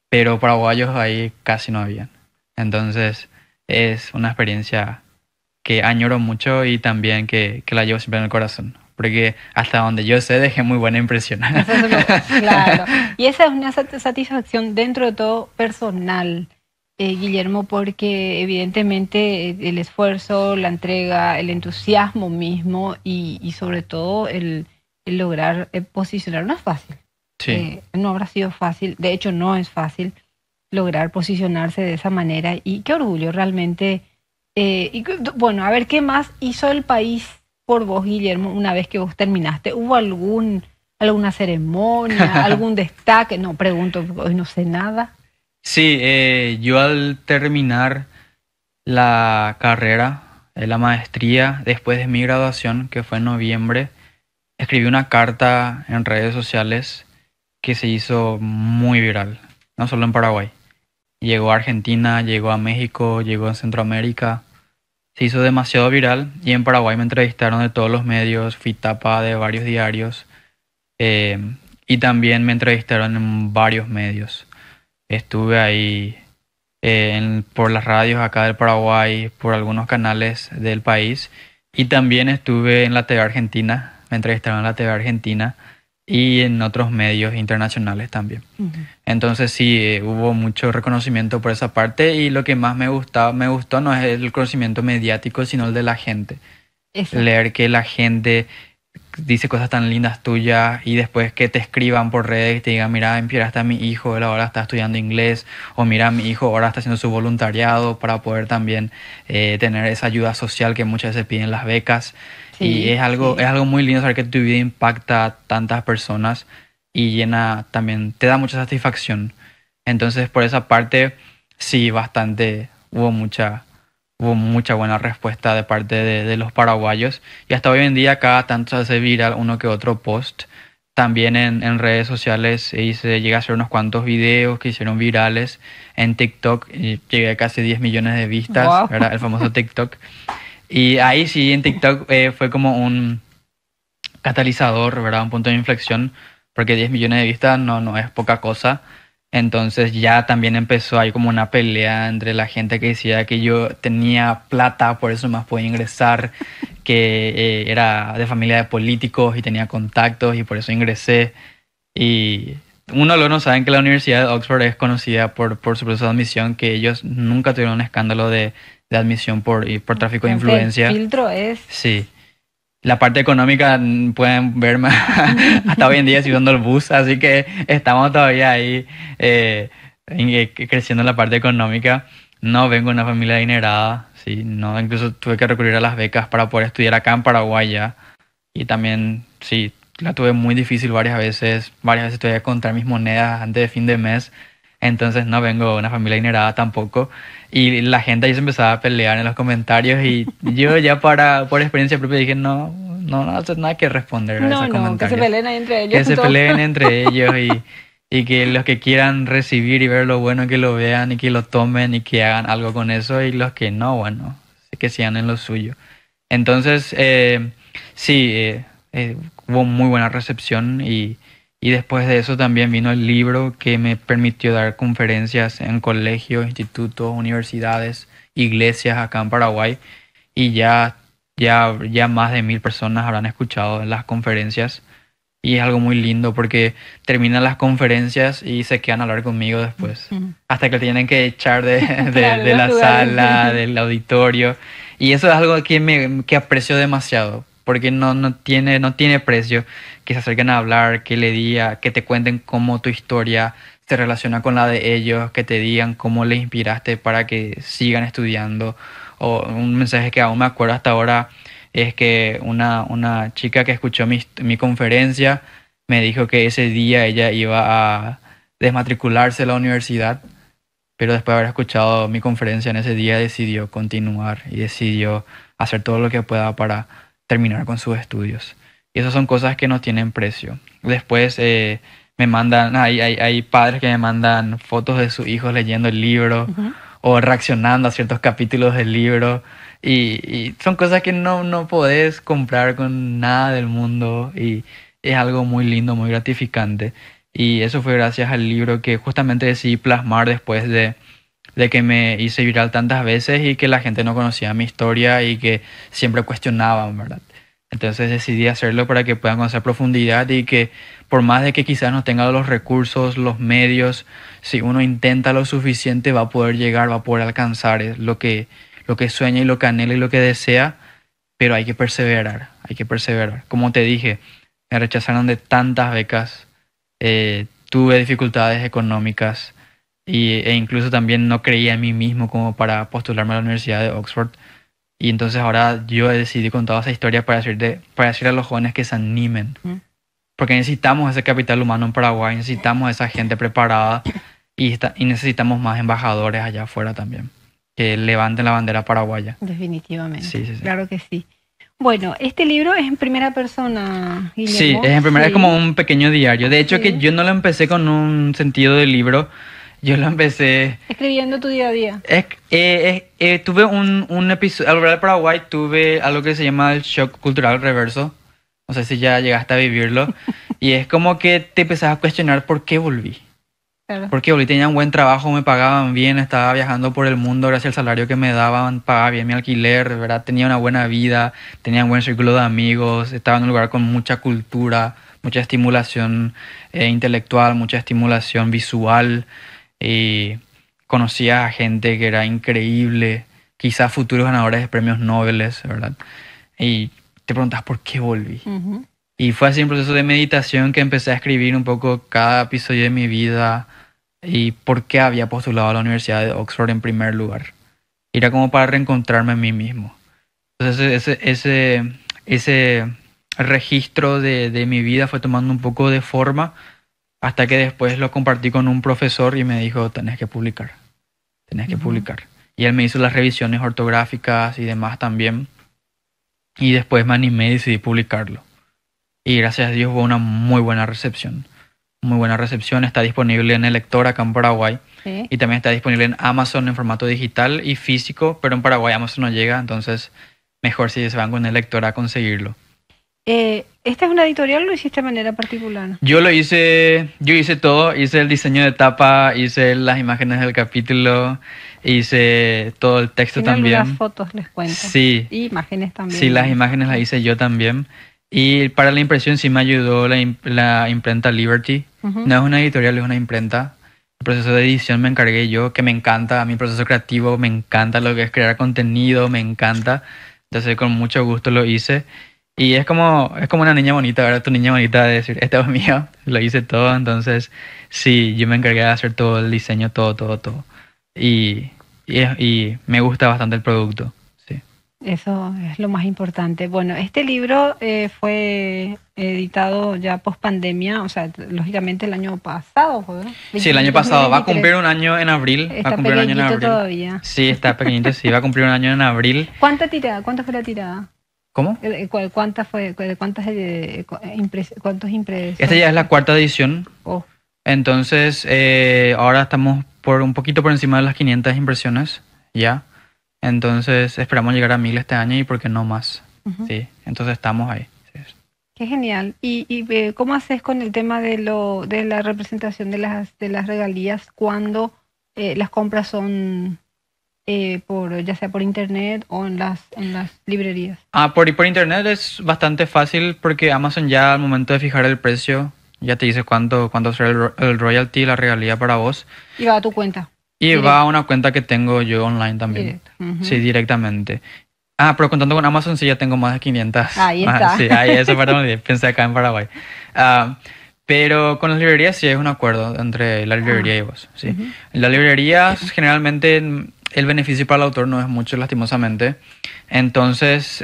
pero paraguayos ahí casi no habían. Entonces es una experiencia que añoro mucho y también que la llevo siempre en el corazón, porque hasta donde yo sé dejé muy buena impresión. Eso es claro. Y esa es una satisfacción dentro de todo personal, Guillermo, porque evidentemente el esfuerzo, la entrega, el entusiasmo mismo y sobre todo el lograr posicionar no es fácil. Sí, No habrá sido fácil, de hecho no es fácil lograr posicionarse de esa manera y qué orgullo realmente. Bueno, a ver, ¿qué más hizo el país por vos, Guillermo, una vez que vos terminaste? ¿Hubo alguna ceremonia, algún destaque? No, pregunto, porque hoy no sé nada. Sí, yo al terminar la carrera, la maestría, después de mi graduación, que fue en noviembre, escribí una carta en redes sociales que se hizo muy viral, no solo en Paraguay. Llegó a Argentina, llegó a México, llegó a Centroamérica. Se hizo demasiado viral y en Paraguay me entrevistaron de todos los medios, fui tapa de varios diarios eh, y también me entrevistaron en varios medios. Estuve ahí por las radios acá del Paraguay, por algunos canales del país y también estuve en la TV Argentina, me entrevistaron en la TV Argentina y en otros medios internacionales también. Ujú. Entonces sí, hubo mucho reconocimiento por esa parte y lo que más me gustó no es el reconocimiento mediático, sino el de la gente. Eso. Leer que la gente dice cosas tan lindas tuyas y después que te escriban por redes y te digan, mira, está mi hijo, él ahora está estudiando inglés, o mira, mi hijo ahora está haciendo su voluntariado para poder también tener esa ayuda social que muchas veces piden las becas. Y Sí, es sí. algo muy lindo saber que tu vida impacta a tantas personas y llena también, te da mucha satisfacción. Entonces, por esa parte, sí, bastante, hubo mucha buena respuesta de parte de los paraguayos. Y hasta hoy en día cada tanto se hace viral uno que otro post. También en redes sociales se llega a hacer unos cuantos videos que hicieron virales. En TikTok llegué a casi 10 millones de vistas, Wow. ¿verdad? El famoso TikTok. Y ahí sí, en TikTok fue como un catalizador, ¿verdad? Un punto de inflexión, porque 10 millones de vistas no es poca cosa. Entonces ya también empezó ahí como una pelea entre la gente que decía que yo tenía plata, por eso más podía ingresar, que era de familia de políticos y tenía contactos y por eso ingresé. Y uno luego no saben que la Universidad de Oxford es conocida por su proceso de admisión, que ellos nunca tuvieron un escándalo de admisión por tráfico de El influencia. filtro es... Sí. La parte económica pueden verme hasta hoy en día si usando el bus, así que estamos todavía ahí creciendo en la parte económica. No vengo de una familia adinerada, sí, no, incluso tuve que recurrir a las becas para poder estudiar acá en Paraguay ya. Y también, sí, la tuve muy difícil varias veces tuve que contar mis monedas antes de fin de mes. Entonces no vengo de una familia adinerada tampoco. Y la gente ahí se empezaba a pelear en los comentarios y yo ya por experiencia propia dije, no hacer nada que responder a No, esos no, que se comentarios. peleen ahí entre ellos. Que se peleen entre ellos y que los que quieran recibir y ver lo bueno que lo vean y que lo tomen y que hagan algo con eso y los que no, bueno, que sigan en lo suyo. Entonces, sí, hubo muy buena recepción y después de eso también vino el libro que me permitió dar conferencias en colegios, institutos, universidades, iglesias acá en Paraguay y ya más de 1.000 personas habrán escuchado las conferencias y es algo muy lindo porque terminan las conferencias y se quedan a hablar conmigo después, Ujú. hasta que tienen que echar de, Claro, de los la lugares. sala, del auditorio y eso es algo que aprecio demasiado porque no tiene precio que se acerquen a hablar, que le diga, que te cuenten cómo tu historia se relaciona con la de ellos, que te digan cómo les inspiraste para que sigan estudiando. O un mensaje que aún me acuerdo hasta ahora es que una chica que escuchó mi conferencia me dijo que ese día ella iba a desmatricularse de la universidad, pero después de haber escuchado mi conferencia en ese día decidió continuar y decidió hacer todo lo que pueda para terminar con sus estudios. Y esas son cosas que no tienen precio. Después hay padres que me mandan fotos de sus hijos leyendo el libro Ujú. o reaccionando a ciertos capítulos del libro. Y son cosas que no podés comprar con nada del mundo y es algo muy lindo, muy gratificante. Y eso fue gracias al libro que justamente decidí plasmar después de que me hice viral tantas veces y que la gente no conocía mi historia y que siempre cuestionaban, ¿verdad? Entonces decidí hacerlo para que puedan conocer profundidad y que por más de que quizás no tenga los recursos, los medios, si uno intenta lo suficiente va a poder llegar, va a poder alcanzar lo que sueña y lo que anhela y lo que desea, pero hay que perseverar, hay que perseverar. Como te dije, me rechazaron de tantas becas, tuve dificultades económicas e incluso también no creía en mí mismo como para postularme a la Universidad de Oxford, Y entonces ahora yo he decidido contar esa historia para decirle a los jóvenes que se animen. Porque necesitamos ese capital humano en Paraguay, necesitamos esa gente preparada y necesitamos más embajadores allá afuera también, que levanten la bandera paraguaya. Definitivamente. Sí, sí, sí. Claro que sí. Bueno, este libro es en primera persona, Guillermo. Sí, es en primera, Sí. es como un pequeño diario. De hecho, Sí. que yo no lo empecé con un sentido de libro, yo lo empecé... Escribiendo tu día a día. Tuve un episodio, al volver al Paraguay tuve algo que se llama el shock cultural reverso. No sé si ya llegaste a vivirlo. Y es como que te empezás a cuestionar por qué volví. Claro. Porque volví, tenía un buen trabajo, me pagaban bien, estaba viajando por el mundo gracias al salario que me daban, pagaba bien mi alquiler, ¿verdad? Tenía una buena vida, tenía un buen círculo de amigos, estaba en un lugar con mucha cultura, mucha estimulación intelectual, mucha estimulación visual. Y conocía a gente que era increíble, quizás futuros ganadores de premios Nobel, ¿verdad? Y te preguntas por qué volví. Ujú. Y fue así un proceso de meditación que empecé a escribir un poco cada episodio de mi vida y por qué había postulado a la Universidad de Oxford en primer lugar. Y era como para reencontrarme a mí mismo. Entonces ese registro de mi vida fue tomando un poco de forma hasta que después lo compartí con un profesor y me dijo, tenés que publicar, tenés que Ujú. publicar. Y él me hizo las revisiones ortográficas y demás también. Y después me animé y decidí publicarlo. Y gracias a Dios hubo una muy buena recepción. Muy buena recepción. Está disponible en el lector acá en Paraguay. Sí. Y también está disponible en Amazon en formato digital y físico. Pero en Paraguay Amazon no llega. Entonces mejor si se van con el lector a conseguirlo. ¿Esta es una editorial o lo hiciste de manera particular? Yo hice todo. Hice el diseño de tapa, hice las imágenes del capítulo, hice todo el texto Tiene algunas también. fotos, les cuento. Sí. Y imágenes también. Sí, las imágenes las hice yo también. Y para la impresión sí me ayudó la imprenta Liberty. Ujú. No es una editorial, es una imprenta. El proceso de edición me encargué yo, que me encanta. A mi proceso creativo me encanta lo que es crear contenido, me encanta. Entonces con mucho gusto lo hice. Y es como una niña bonita, ¿verdad? Tu niña bonita de decir, esto es mío, lo hice todo. Entonces sí, yo me encargué de hacer todo el diseño, todo. Y me gusta bastante el producto. Sí. Eso es lo más importante. Bueno, este libro fue editado ya post pandemia, o sea, lógicamente el año pasado, ¿verdad? Sí, el año pasado. Va a 2023. cumplir un año en abril. Va a Está cumplir un año en pequeñito abril. todavía. Sí, está pequeñito, sí. Va a cumplir un año en abril. ¿Cuánta tirada? ¿Cuánta fue la tirada? ¿Cómo? ¿Cuánta fue? ¿Cuántas cuántos impresos? Esta ya es la cuarta edición. Oh, Entonces, ahora estamos un poquito por encima de las 500 impresiones. Ya. Entonces, esperamos llegar a 1000 este año y por qué no más. ujú. Sí. Entonces, estamos ahí. Sí. Qué genial. ¿Y cómo haces con el tema de la representación de las regalías cuando las compras son ya sea por internet o en las librerías? Por internet es bastante fácil porque Amazon ya al momento de fijar el precio ya te dice cuánto será el royalty, la regalía para vos. Y va a tu cuenta. Y Directo. va a una cuenta que tengo yo online también. Directo. Ujú. Sí, directamente. Pero contando con Amazon sí ya tengo más de 500. Ahí está. Sí, ahí eso, perdón, pensé acá en Paraguay. Pero con las librerías sí es un acuerdo entre la librería y vos. Sí. Ujú. En las librerías generalmente el beneficio para el autor no es mucho, lastimosamente. Entonces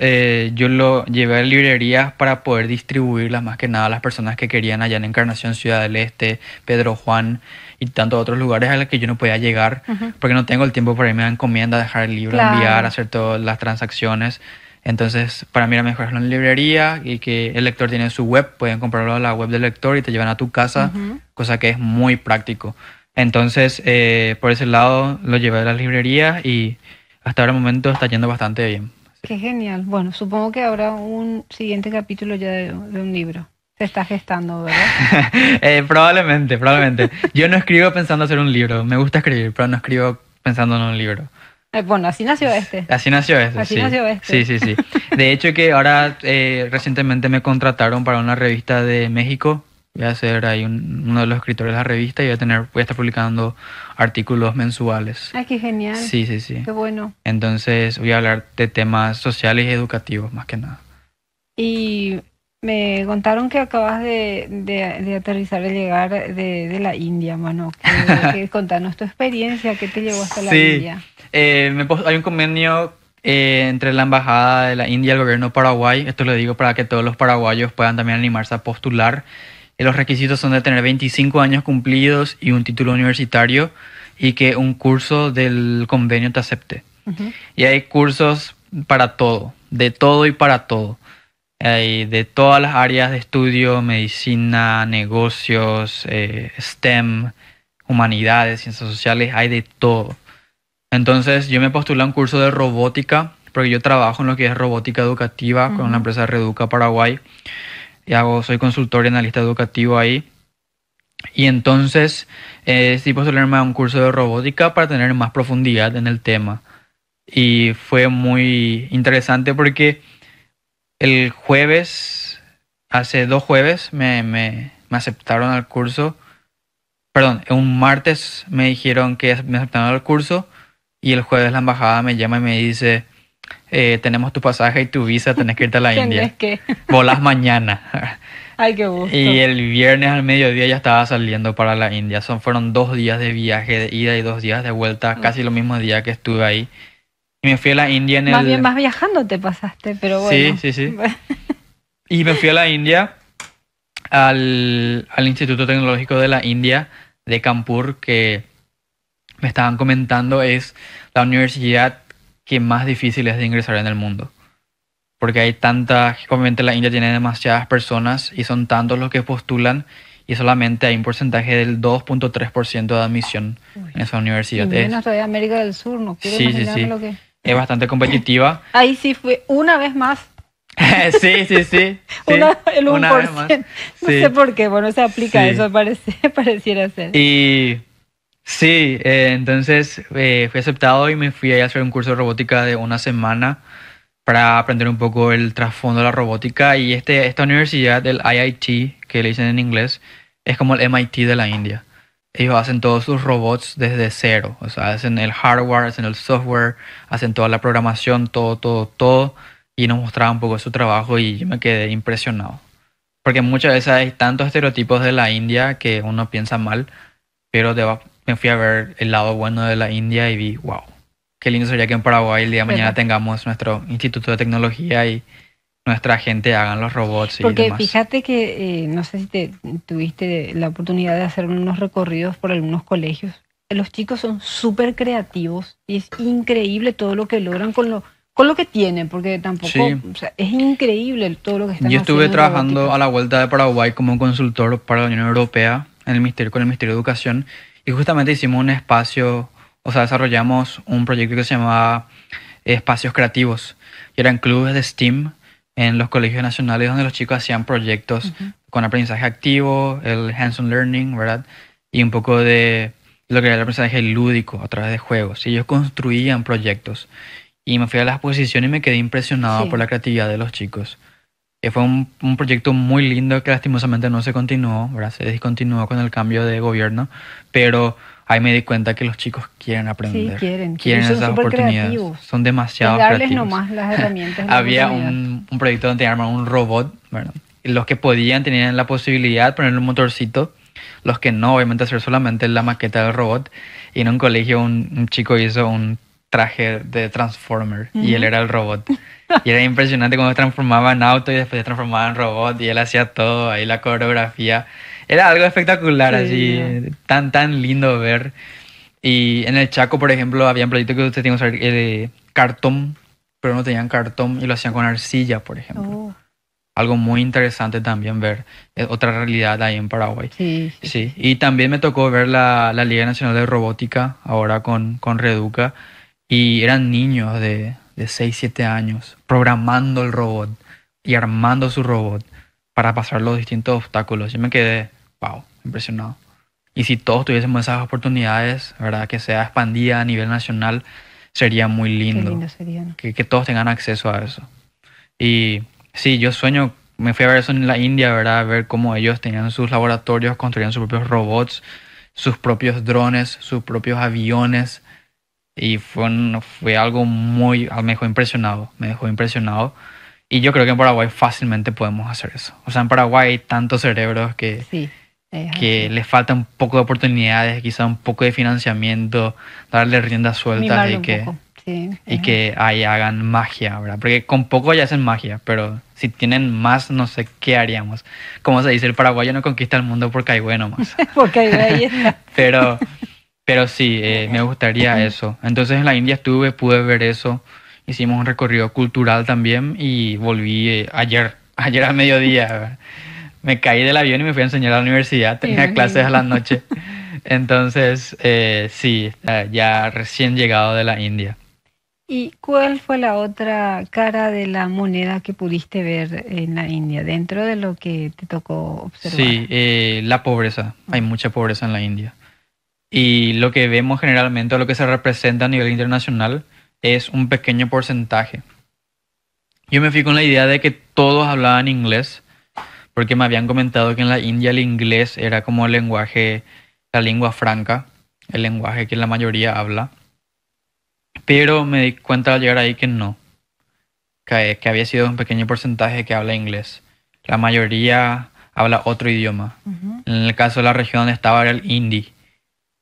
yo lo llevé a librerías para poder distribuirlas más que nada a las personas que querían allá en Encarnación, Ciudad del Este, Pedro Juan y tantos otros lugares a los que yo no podía llegar Ujú. porque no tengo el tiempo para irme a encomienda, dejar el libro, Claro. enviar, hacer todas las transacciones. Entonces, para mí era mejor hacerlo en librería y que el lector tiene su web, pueden comprarlo en la web del lector y te llevan a tu casa, Ujú. cosa que es muy práctico. Entonces, por ese lado lo llevé a las librerías y hasta ahora el momento está yendo bastante bien. Qué genial. Bueno, supongo que habrá un siguiente capítulo ya de un libro. Se está gestando, ¿verdad? Probablemente. Yo no escribo pensando hacer un libro. Me gusta escribir, pero no escribo pensando en un libro. Bueno, así nació este. Así nació este, Así sí. nació este. Sí. De hecho que ahora recientemente me contrataron para una revista de México. Voy a ser ahí uno de los escritores de la revista y voy a estar publicando artículos mensuales. Ay, qué genial. Sí. Qué bueno. Entonces voy a hablar de temas sociales y educativos más que nada. Y me contaron que acabas de aterrizar, de llegar de la India, mano. Contanos tu experiencia, ¿qué te llevó hasta la Sí. India? Hay un convenio Entre la Embajada de la India y el gobierno de Paraguay. Esto lo digo para que todos los paraguayos puedan también animarse a postular. Los requisitos son de tener 25 años cumplidos y un título universitario y que un curso del convenio te acepte. Y hay cursos para todo y para todo. Hay de todas las áreas de estudio, medicina, negocios, STEM, humanidades, ciencias sociales, hay de todo. Entonces yo me postulé a un curso de robótica, porque yo trabajo en lo que es robótica educativa con la empresa Reduca Paraguay. Y soy consultor y analista educativo ahí. Y entonces sí postularme a un curso de robótica para tener más profundidad en el tema. Y fue muy interesante porque el jueves, hace 2 jueves, me aceptaron al curso. Perdón, un martes me dijeron que me aceptaron al curso y el jueves la embajada me llama y me dice, tenemos tu pasaje y tu visa, tenés que irte a la India. ¿Qué? Volás mañana. Ay, qué gusto. Y el viernes al mediodía ya estaba saliendo para la India. Fueron 2 días de viaje de ida y 2 días de vuelta, casi los mismos días que estuve ahí. Y me fui a la India en Más bien más viajando te pasaste, pero bueno. Sí. Y me fui a la India, al Instituto Tecnológico de la India, de Kanpur, que me estaban comentando es la universidad que más difícil es de ingresar en el mundo. Porque hay obviamente la India tiene demasiadas personas y son tantos los que postulan y solamente hay un porcentaje del 2.3% de admisión en esa universidad. Y menos todavía América del Sur, no quiero imaginarme lo que... Es bastante competitiva. Ahí sí fue una vez más. Sí. El 1%. No sé por qué, bueno, se aplica eso, pareciera ser. Y sí, entonces fui aceptado y me fui a hacer un curso de robótica de 1 semana para aprender un poco el trasfondo de la robótica. Y esta universidad, el IIT, que le dicen en inglés, es como el MIT de la India. Ellos hacen todos sus robots desde cero. O sea, hacen el hardware, hacen el software, hacen toda la programación, todo. Y nos mostraban un poco su trabajo y yo me quedé impresionado. Porque muchas veces hay tantos estereotipos de la India que uno piensa mal, pero me fui a ver el lado bueno de la India y vi, wow, qué lindo sería que en Paraguay el día de mañana tengamos nuestro instituto de tecnología y nuestra gente hagan los robots y demás. Porque fíjate que, no sé si tuviste la oportunidad de hacer unos recorridos por algunos colegios. Los chicos son súper creativos y es increíble todo lo que logran con lo que tienen, porque tampoco, o sea, es increíble todo lo que están haciendo. Yo estuve trabajando a la vuelta de Paraguay como consultor para la Unión Europea con el Ministerio de Educación y justamente hicimos un espacio, o sea, desarrollamos un proyecto que se llamaba Espacios Creativos y eran clubes de STEAM en los colegios nacionales donde los chicos hacían proyectos con aprendizaje activo, el hands-on learning, ¿verdad? Y un poco de lo que era el aprendizaje lúdico a través de juegos. Y ellos construían proyectos. Y me fui a la exposición y me quedé impresionado por la creatividad de los chicos. Fue un proyecto muy lindo que lastimosamente no se continuó, ¿verdad? Se discontinuó con el cambio de gobierno, pero ahí me di cuenta que los chicos quieren aprender. Sí, quieren esas oportunidades. Creativos. Son demasiado darles creativos. Nomás las herramientas. Había un proyecto donde armaron un robot, ¿verdad? Y los que podían tenían la posibilidad de ponerle un motorcito, los que no, obviamente hacer solamente la maqueta del robot. Y en un colegio un chico hizo un traje de Transformer y él era el robot. Y era impresionante cómo se transformaba en auto y después se transformaba en robot y él hacía todo, ahí la coreografía. Era algo espectacular, así, tan lindo ver. Y en el Chaco, por ejemplo, había un proyecto que usted tenía que usar cartón, pero no tenían cartón y lo hacían con arcilla, por ejemplo. Algo muy interesante también ver otra realidad ahí en Paraguay. Sí. Y también me tocó ver la Liga Nacional de Robótica, ahora con Reduca, y eran niños de 6, 7 años programando el robot y armando su robot para pasar los distintos obstáculos. Yo me quedé, wow, impresionado. Y si todos tuviésemos esas oportunidades, ¿verdad? Que sea expandida a nivel nacional, sería muy lindo. Qué lindo sería, ¿no? Que todos tengan acceso a eso. Y sí, yo sueño, me fui a ver eso en la India, ¿verdad? A ver cómo ellos tenían sus laboratorios, construían sus propios robots, sus propios drones, sus propios aviones. Y fue algo me dejó impresionado. Y yo creo que en Paraguay fácilmente podemos hacer eso. O sea, en Paraguay hay tantos cerebros que les falta un poco de oportunidades, quizá un poco de financiamiento, darle rienda suelta y que Sí. y que ahí hagan magia, ¿verdad? Porque con poco ya hacen magia, pero si tienen más, no sé qué haríamos. Como se dice, el paraguayo no conquista el mundo porque hay bueno más. Porque ahí está. Pero sí, me gustaría eso. Entonces en la India estuve, pude ver eso. Hicimos un recorrido cultural también y volví ayer al mediodía, ¿verdad? Me caí del avión y me fui a enseñar a la universidad. Tenía Imagino. clases a la noche. Entonces, sí, ya recién llegado de la India. ¿Y cuál fue la otra cara de la moneda que pudiste ver en la India, dentro de lo que te tocó Sí, observar? la pobreza. Hay mucha pobreza en la India. Y lo que vemos generalmente, o lo que se representa a nivel internacional, es un pequeño porcentaje. Yo me fui con la idea de que todos hablaban inglés, porque me habían comentado que en la India el inglés era como el lenguaje, la lengua franca, el lenguaje que la mayoría habla. Pero me di cuenta al llegar ahí que no, que había sido un pequeño porcentaje que habla inglés. La mayoría habla otro idioma. Ujú, En el caso de la región donde estaba era el hindi.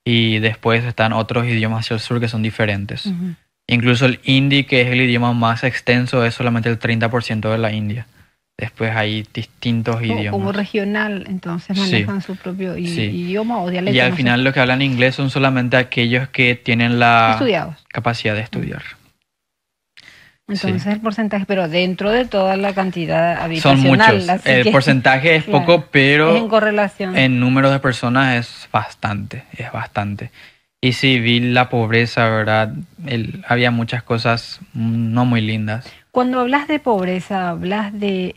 Y después están otros idiomas hacia el sur que son diferentes. ujú. Incluso el hindi, que es el idioma más extenso, es solamente el 30% de la India. Después hay distintos Como idiomas. regional, entonces Sí, manejan su propio sí. idioma o Y dialecto, al no sé. final los que hablan inglés son solamente aquellos que tienen la Estudiados. capacidad de estudiar. Entonces Sí. el porcentaje, pero dentro de toda la cantidad Son habitacional, muchos. así El que porcentaje es claro, poco, es en pero correlación. en número de personas es bastante, es bastante. Y sí, vi la pobreza, ¿verdad? Había muchas cosas no muy lindas. Cuando hablas de pobreza, hablas de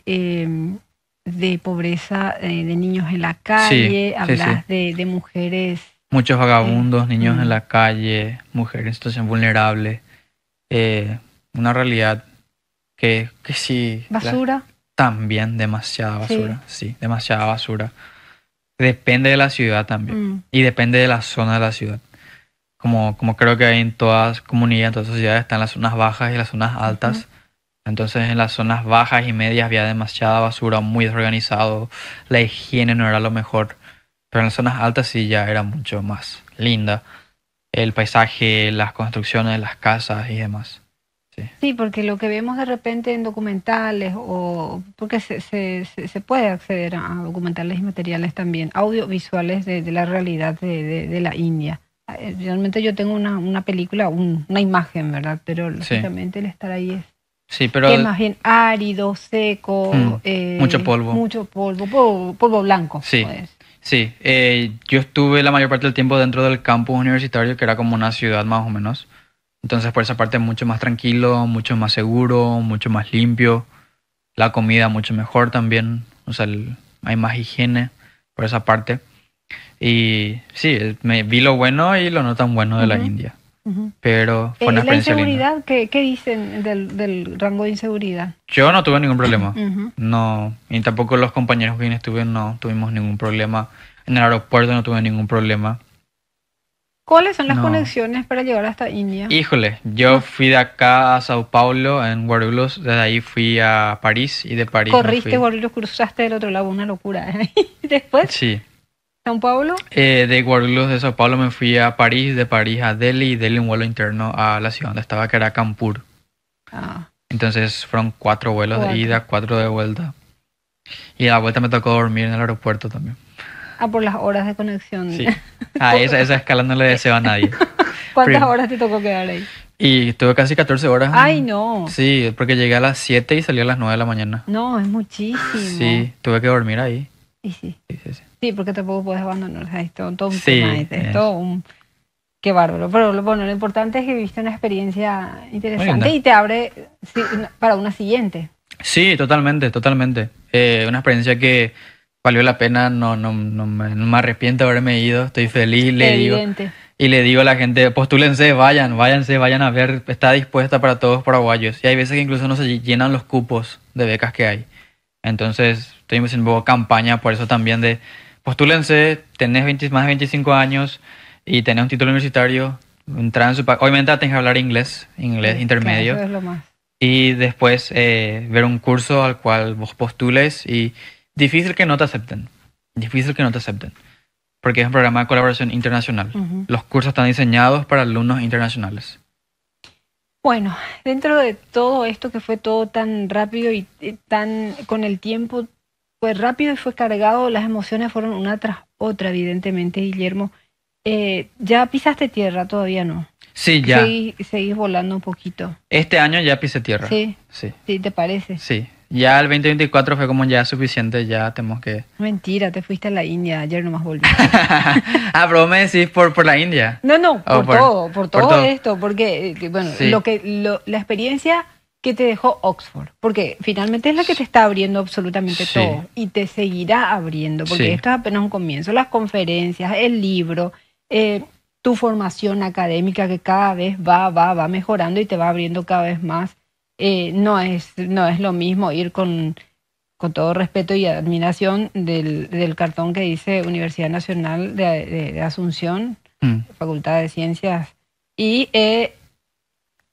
pobreza de niños en la Sí, calle, sí, sí. hablas de mujeres, Muchos vagabundos, niños en mm, la calle, mujeres en situación vulnerable. Una realidad que sí, basura. también demasiada Sí. basura, sí, demasiada basura. Depende de la ciudad también Mm, y depende de la zona de la ciudad. Como creo que hay en todas comunidades, en todas sociedades, están las zonas bajas y las zonas altas. ujú. Entonces en las zonas bajas y medias había demasiada basura, muy desorganizado, la higiene no era lo mejor, pero en las zonas altas sí ya era mucho más linda. El paisaje, las construcciones, las casas y demás. Sí, Sí, porque lo que vemos de repente en documentales, o porque se puede acceder a documentales y materiales también, audiovisuales de la realidad de la India. Realmente yo tengo una película, una imagen, ¿verdad? Pero sí, lógicamente el estar ahí es sí, que es pero más bien árido, seco, mucho polvo. mucho polvo blanco, Sí, pues. sí. Yo estuve la mayor parte del tiempo dentro del campus universitario, que era como una ciudad más o menos. Entonces por esa parte mucho más tranquilo, mucho más seguro, mucho más limpio. La comida mucho mejor también. O sea, hay más higiene por esa parte. Y sí, me vi lo bueno y lo no tan bueno de la Ujú, India. ujú. Pero fue una La experiencia linda. inseguridad, ¿qué dicen del rango de inseguridad? Yo no tuve ningún problema. Ujú. No, y tampoco los compañeros con quienes estuve no tuvimos ningún problema. En el aeropuerto no tuve ningún problema. ¿Cuáles son las No. conexiones para llegar hasta India? Híjole, yo fui de acá a Sao Paulo en Guarulhos, desde ahí fui a París y de París me Corriste, fui. Guarulhos, cruzaste del otro lado, una locura. Después, Sí, São Paulo. de Guarulhos de Sao Paulo me fui a París, de París a Delhi y Delhi un vuelo interno a la ciudad donde estaba, que era Kanpur. Ah, Entonces fueron 4 vuelos de 4. ida, 4 de vuelta. Y a la vuelta me tocó dormir en el aeropuerto también. Por las horas de conexión. Sí. A esa escala no le deseo a nadie. ¿Cuántas Prim- horas te tocó quedar ahí? Y estuve casi 14 horas. Ay, no. Sí, porque llegué a las 7 y salí a las 9 de la mañana. No, es muchísimo. Sí, tuve que dormir ahí. Y sí. Sí, sí, sí. Sí, porque tampoco puedes abandonar. O sea, es todo un Sí, tema. Es todo un... Qué bárbaro. Pero bueno, lo importante es que viviste una experiencia interesante linda. y te abre para una siguiente. Sí, totalmente, totalmente. Una experiencia que valió la pena, no me arrepiento de haberme ido, estoy feliz, Evidente. y le digo a la gente, postúlense, vayan a ver, está dispuesta para todos paraguayos. Y hay veces que incluso no se llenan los cupos de becas que hay. Entonces, estoy haciendo un poco campaña por eso también de postúlense, tenés más de 25 años y tenés un título universitario, entrar en obviamente tenés que hablar inglés Sí, intermedio. claro, eso es lo más. Y después ver un curso al cual vos postules y difícil que no te acepten. Difícil que no te acepten. Porque es un programa de colaboración internacional. Ujú. Los cursos están diseñados para alumnos internacionales. Bueno, dentro de todo esto que fue todo tan rápido y tan con el tiempo, fue rápido y fue cargado, las emociones fueron una tras otra, evidentemente, Guillermo. ¿Ya pisaste tierra? Todavía no. Sí, ya. Seguís volando un poquito. Este año ya pisé tierra. Sí, Sí, sí, ¿te parece? sí. Ya el 2024 fue como ya suficiente, ya tenemos que... Mentira, te fuiste a la India, ayer nomás volví. Ah, pero vos me decís por la India. No, Oh, por todo todo. esto, porque, bueno, Sí, la experiencia que te dejó Oxford, porque finalmente es la que te está abriendo absolutamente sí, todo y te seguirá abriendo, porque sí, esto es apenas un comienzo, las conferencias, el libro, tu formación académica que cada vez va mejorando y te va abriendo cada vez más. No es lo mismo ir con todo respeto y admiración del cartón que dice Universidad Nacional de Asunción, mm, Facultad de Ciencias, y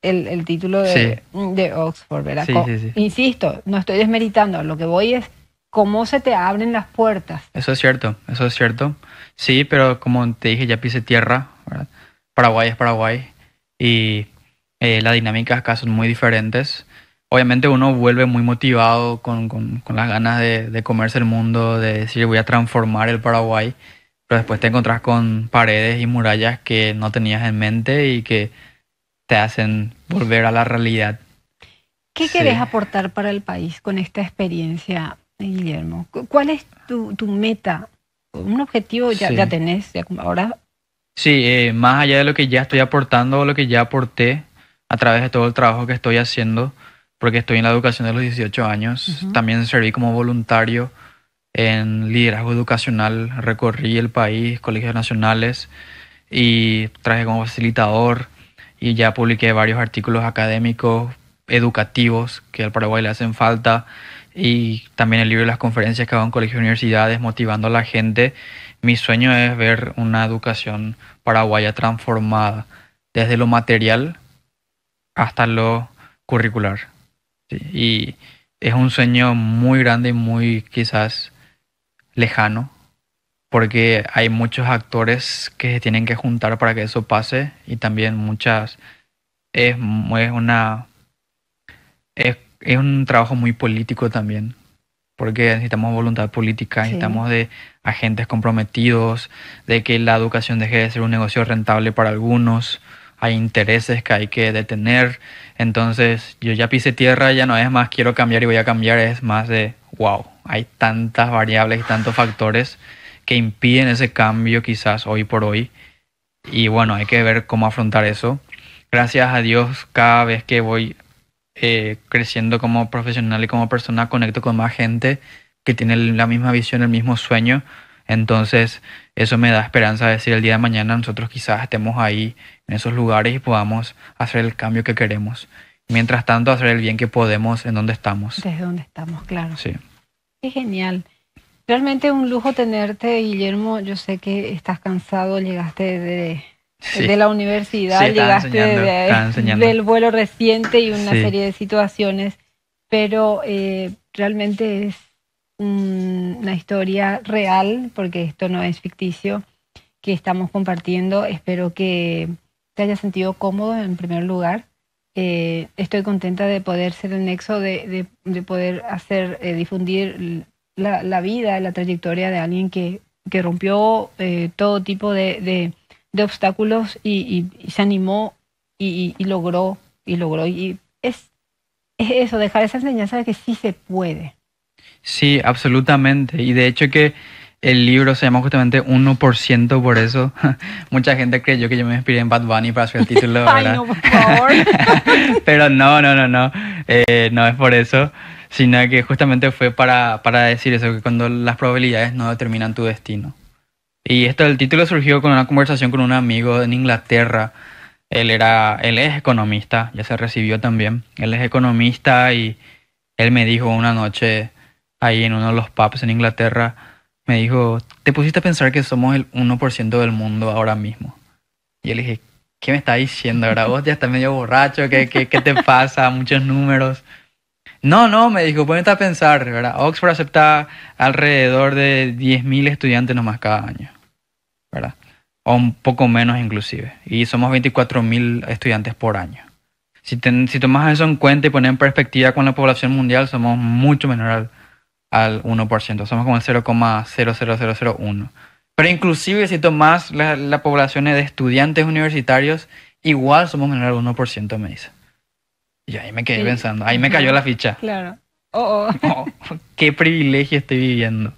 el título sí, de Oxford, ¿verdad? sí, sí, sí. Insisto, no estoy desmeritando, a lo que voy es cómo se te abren las puertas. Eso es cierto, eso es cierto. Sí, pero como te dije, ya pisé tierra, ¿verdad? Paraguay es Paraguay y las dinámicas acá son muy diferentes. Obviamente uno vuelve muy motivado con las ganas de comerse el mundo, de decir voy a transformar el Paraguay, pero después te encontrás con paredes y murallas que no tenías en mente y que te hacen volver a la realidad. ¿Qué Sí, querés aportar para el país con esta experiencia, Guillermo? ¿Cuál es tu meta? Un objetivo ya sí. tenés, ahora. Sí, más allá de lo que ya estoy aportando o lo que ya aporté a través de todo el trabajo que estoy haciendo, porque estoy en la educación de los 18 años, Ujú. también serví como voluntario en liderazgo educacional, recorrí el país, colegios nacionales y trabajé como facilitador y ya publiqué varios artículos académicos, educativos que al Paraguay le hacen falta y también el libro de las conferencias que hago en colegios y universidades motivando a la gente. Mi sueño es ver una educación paraguaya transformada desde lo material hasta lo curricular. Sí, y es un sueño muy grande y muy quizás lejano, porque hay muchos actores que se tienen que juntar para que eso pase y también muchas, es una, es un trabajo muy político también, porque necesitamos voluntad política, Sí. necesitamos de agentes comprometidos, de que la educación deje de ser un negocio rentable para algunos, hay intereses que hay que detener, entonces yo ya pisé tierra, ya no es más quiero cambiar y voy a cambiar, es más de wow, hay tantas variables y tantos factores que impiden ese cambio quizás hoy por hoy, y bueno, hay que ver cómo afrontar eso. Gracias a Dios, cada vez que voy creciendo como profesional y como persona, conecto con más gente que tiene la misma visión, el mismo sueño. Entonces, eso me da esperanza de decir el día de mañana nosotros quizás estemos ahí en esos lugares y podamos hacer el cambio que queremos. Mientras tanto, hacer el bien que podemos en donde estamos. Desde donde estamos, claro. Sí, Qué genial. Realmente un lujo tenerte, Guillermo. Yo sé que estás cansado, llegaste sí, de la sí, universidad, llegaste estaba enseñando. del vuelo reciente y una Sí, serie de situaciones, pero realmente es una historia real, porque esto no es ficticio, que estamos compartiendo. Espero que te hayas sentido cómodo en primer lugar. Estoy contenta de poder ser el nexo de poder hacer, difundir la vida, la trayectoria de alguien que rompió todo tipo de obstáculos y se animó y logró, y logró. Y es eso, dejar esa enseñanza de que sí se puede. sí, absolutamente. Y de hecho que el libro se llama justamente 1% por eso. Mucha gente creyó que yo me inspiré en Bad Bunny para hacer el título, Ay, ¿verdad? no, por favor. Pero no. No es por eso, sino que justamente fue para decir eso, que cuando las probabilidades no determinan tu destino. Y esto, el título surgió con una conversación con un amigo en Inglaterra. Él es economista, ya se recibió también. Él es economista y él me dijo una noche ahí en uno de los pubs en Inglaterra, me dijo, ¿te pusiste a pensar que somos el 1% del mundo ahora mismo? Y yo le dije, ¿qué me estás diciendo? ¿Verdad? Vos ya estás medio borracho, ¿qué te pasa? Muchos números. No, me dijo, ponete a pensar, ¿verdad? Oxford acepta alrededor de 10.000 estudiantes nomás cada año, ¿verdad? O un poco menos inclusive. Y somos 24.000 estudiantes por año. Si tomas eso en cuenta y pones en perspectiva con la población mundial, somos mucho menor al 1%. Somos como el 0,00001. Pero inclusive si tomas la población de estudiantes universitarios, igual somos menor al 1%, me dice. Y ahí me quedé pensando, ahí me cayó la ficha. Claro. Oh, qué privilegio estoy viviendo.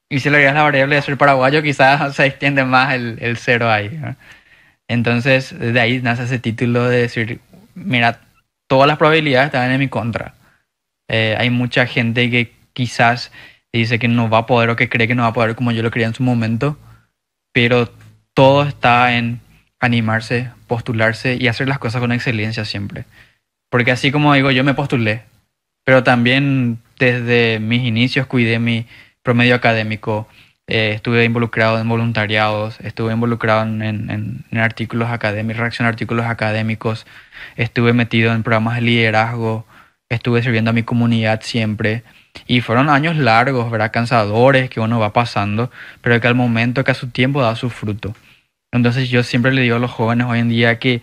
Y si le agregas la variable de ser paraguayo, quizás se extiende más el cero ahí, ¿verdad? Entonces, de ahí nace ese título de decir, mira, todas las probabilidades están en mi contra. Hay mucha gente que quizás dice que no va a poder o que cree que no va a poder como yo lo creía en su momento, pero todo está en animarse, postularse y hacer las cosas con excelencia siempre. Porque así como digo, yo me postulé, pero también desde mis inicios cuidé mi promedio académico, estuve involucrado en voluntariados, estuve involucrado en artículos académicos, redacción de artículos académicos, estuve metido en programas de liderazgo, estuve sirviendo a mi comunidad siempre. Y fueron años largos, ¿verdad? Cansadores que uno va pasando, pero que al momento, que a su tiempo da su fruto. Entonces yo siempre le digo a los jóvenes hoy en día que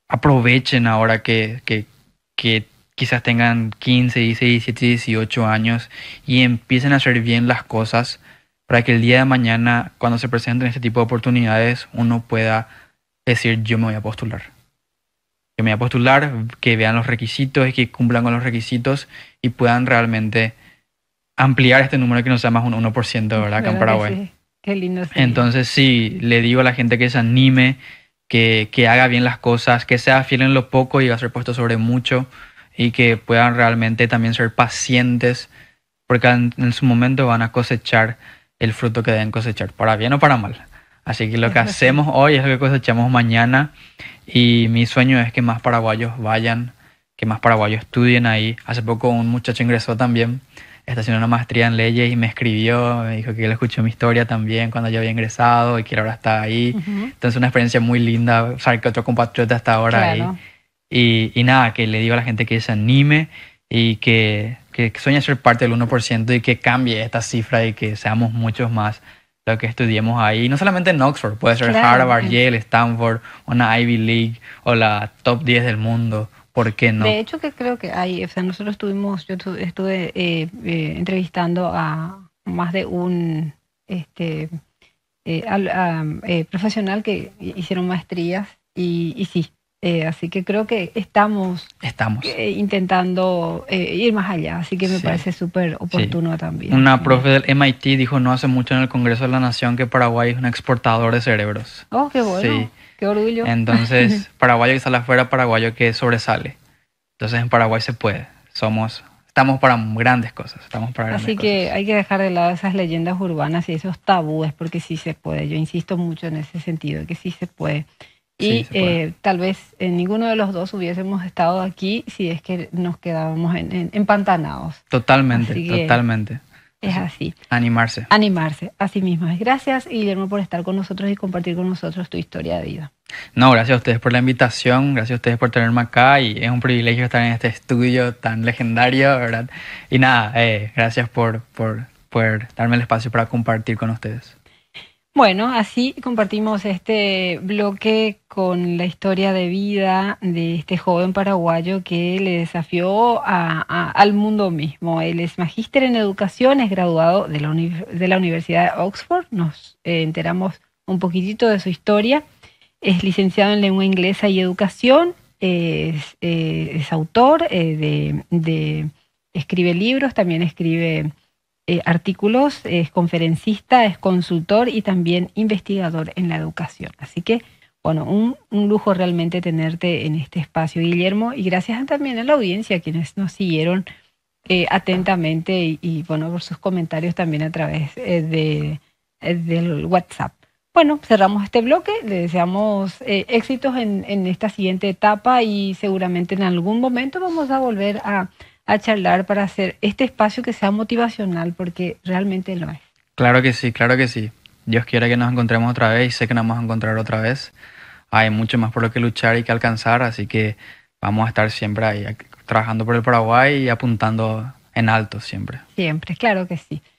aprovechen ahora que quizás tengan 15, 16, 17, 18 años y empiecen a hacer bien las cosas para que el día de mañana, cuando se presenten este tipo de oportunidades, uno pueda decir, yo me voy a postular. Yo me voy a postular, que vean los requisitos y que cumplan con los requisitos y puedan realmente ampliar este número que no sea más un 1%, ¿verdad? Acá en Paraguay. Sí. Qué lindo sería. Entonces sí, le digo a la gente que se anime, que haga bien las cosas, que sea fiel en lo poco y va a ser puesto sobre mucho y que puedan realmente también ser pacientes porque en su momento van a cosechar el fruto que deben cosechar, para bien o para mal. Así que lo que hacemos hoy es lo que cosechamos mañana y mi sueño es que más paraguayos vayan, que más paraguayos estudien ahí. Hace poco un muchacho ingresó también, está haciendo una maestría en leyes y me escribió, me dijo que él escuchó mi historia también cuando yo había ingresado y que ahora está ahí. Entonces una experiencia muy linda, saber que otro compatriota está ahora ahí. Y nada, que le digo a la gente que se anime y que sueñe ser parte del 1% y que cambie esta cifra y que seamos muchos más los que estudiemos ahí. No solamente en Oxford, puede ser Harvard, Yale, Stanford, una Ivy League o la top 10 del mundo. ¿Por qué no? De hecho, que creo que hay, o sea, nosotros estuve entrevistando a más de un profesional que hicieron maestrías y sí. Así que creo que estamos. Intentando ir más allá, así que me parece súper oportuno también. Una profe del MIT dijo no hace mucho en el Congreso de la Nación que Paraguay es un exportador de cerebros. Oh, qué bueno, sí. Qué orgullo. Entonces, paraguayo que sale afuera, paraguayo que sobresale. Entonces en Paraguay se puede, estamos para grandes cosas. Así que hay que dejar de lado esas leyendas urbanas y esos tabúes, porque sí se puede. Yo insisto mucho en ese sentido, que sí se puede. Y tal vez ninguno de los dos hubiésemos estado aquí si es que nos quedábamos empantanados. Totalmente. Es así. Animarse, así mismo. Gracias, Guillermo, por estar con nosotros y compartir con nosotros tu historia de vida. No, gracias a ustedes por la invitación, gracias a ustedes por tenerme acá y es un privilegio estar en este estudio tan legendario, ¿verdad? Y nada, gracias por darme el espacio para compartir con ustedes. Bueno, así compartimos este bloque con la historia de vida de este joven paraguayo que le desafió al mundo mismo. Él es magíster en educación, es graduado de la Universidad de Oxford. Nos enteramos un poquitito de su historia. Es licenciado en lengua inglesa y educación. Es autor, escribe libros, también escribe artículos, es conferencista, es consultor y también investigador en la educación. Así que, bueno, un lujo realmente tenerte en este espacio, Guillermo, y gracias también a la audiencia, quienes nos siguieron atentamente y, bueno, por sus comentarios también a través del WhatsApp. Bueno, cerramos este bloque, le deseamos éxitos en esta siguiente etapa y seguramente en algún momento vamos a volver a charlar para hacer este espacio que sea motivacional, porque realmente lo es. Claro que sí, claro que sí. Dios quiera que nos encontremos otra vez y sé que nos vamos a encontrar otra vez. Hay mucho más por lo que luchar y que alcanzar, así que vamos a estar siempre ahí trabajando por el Paraguay y apuntando en alto siempre. Siempre, claro que sí.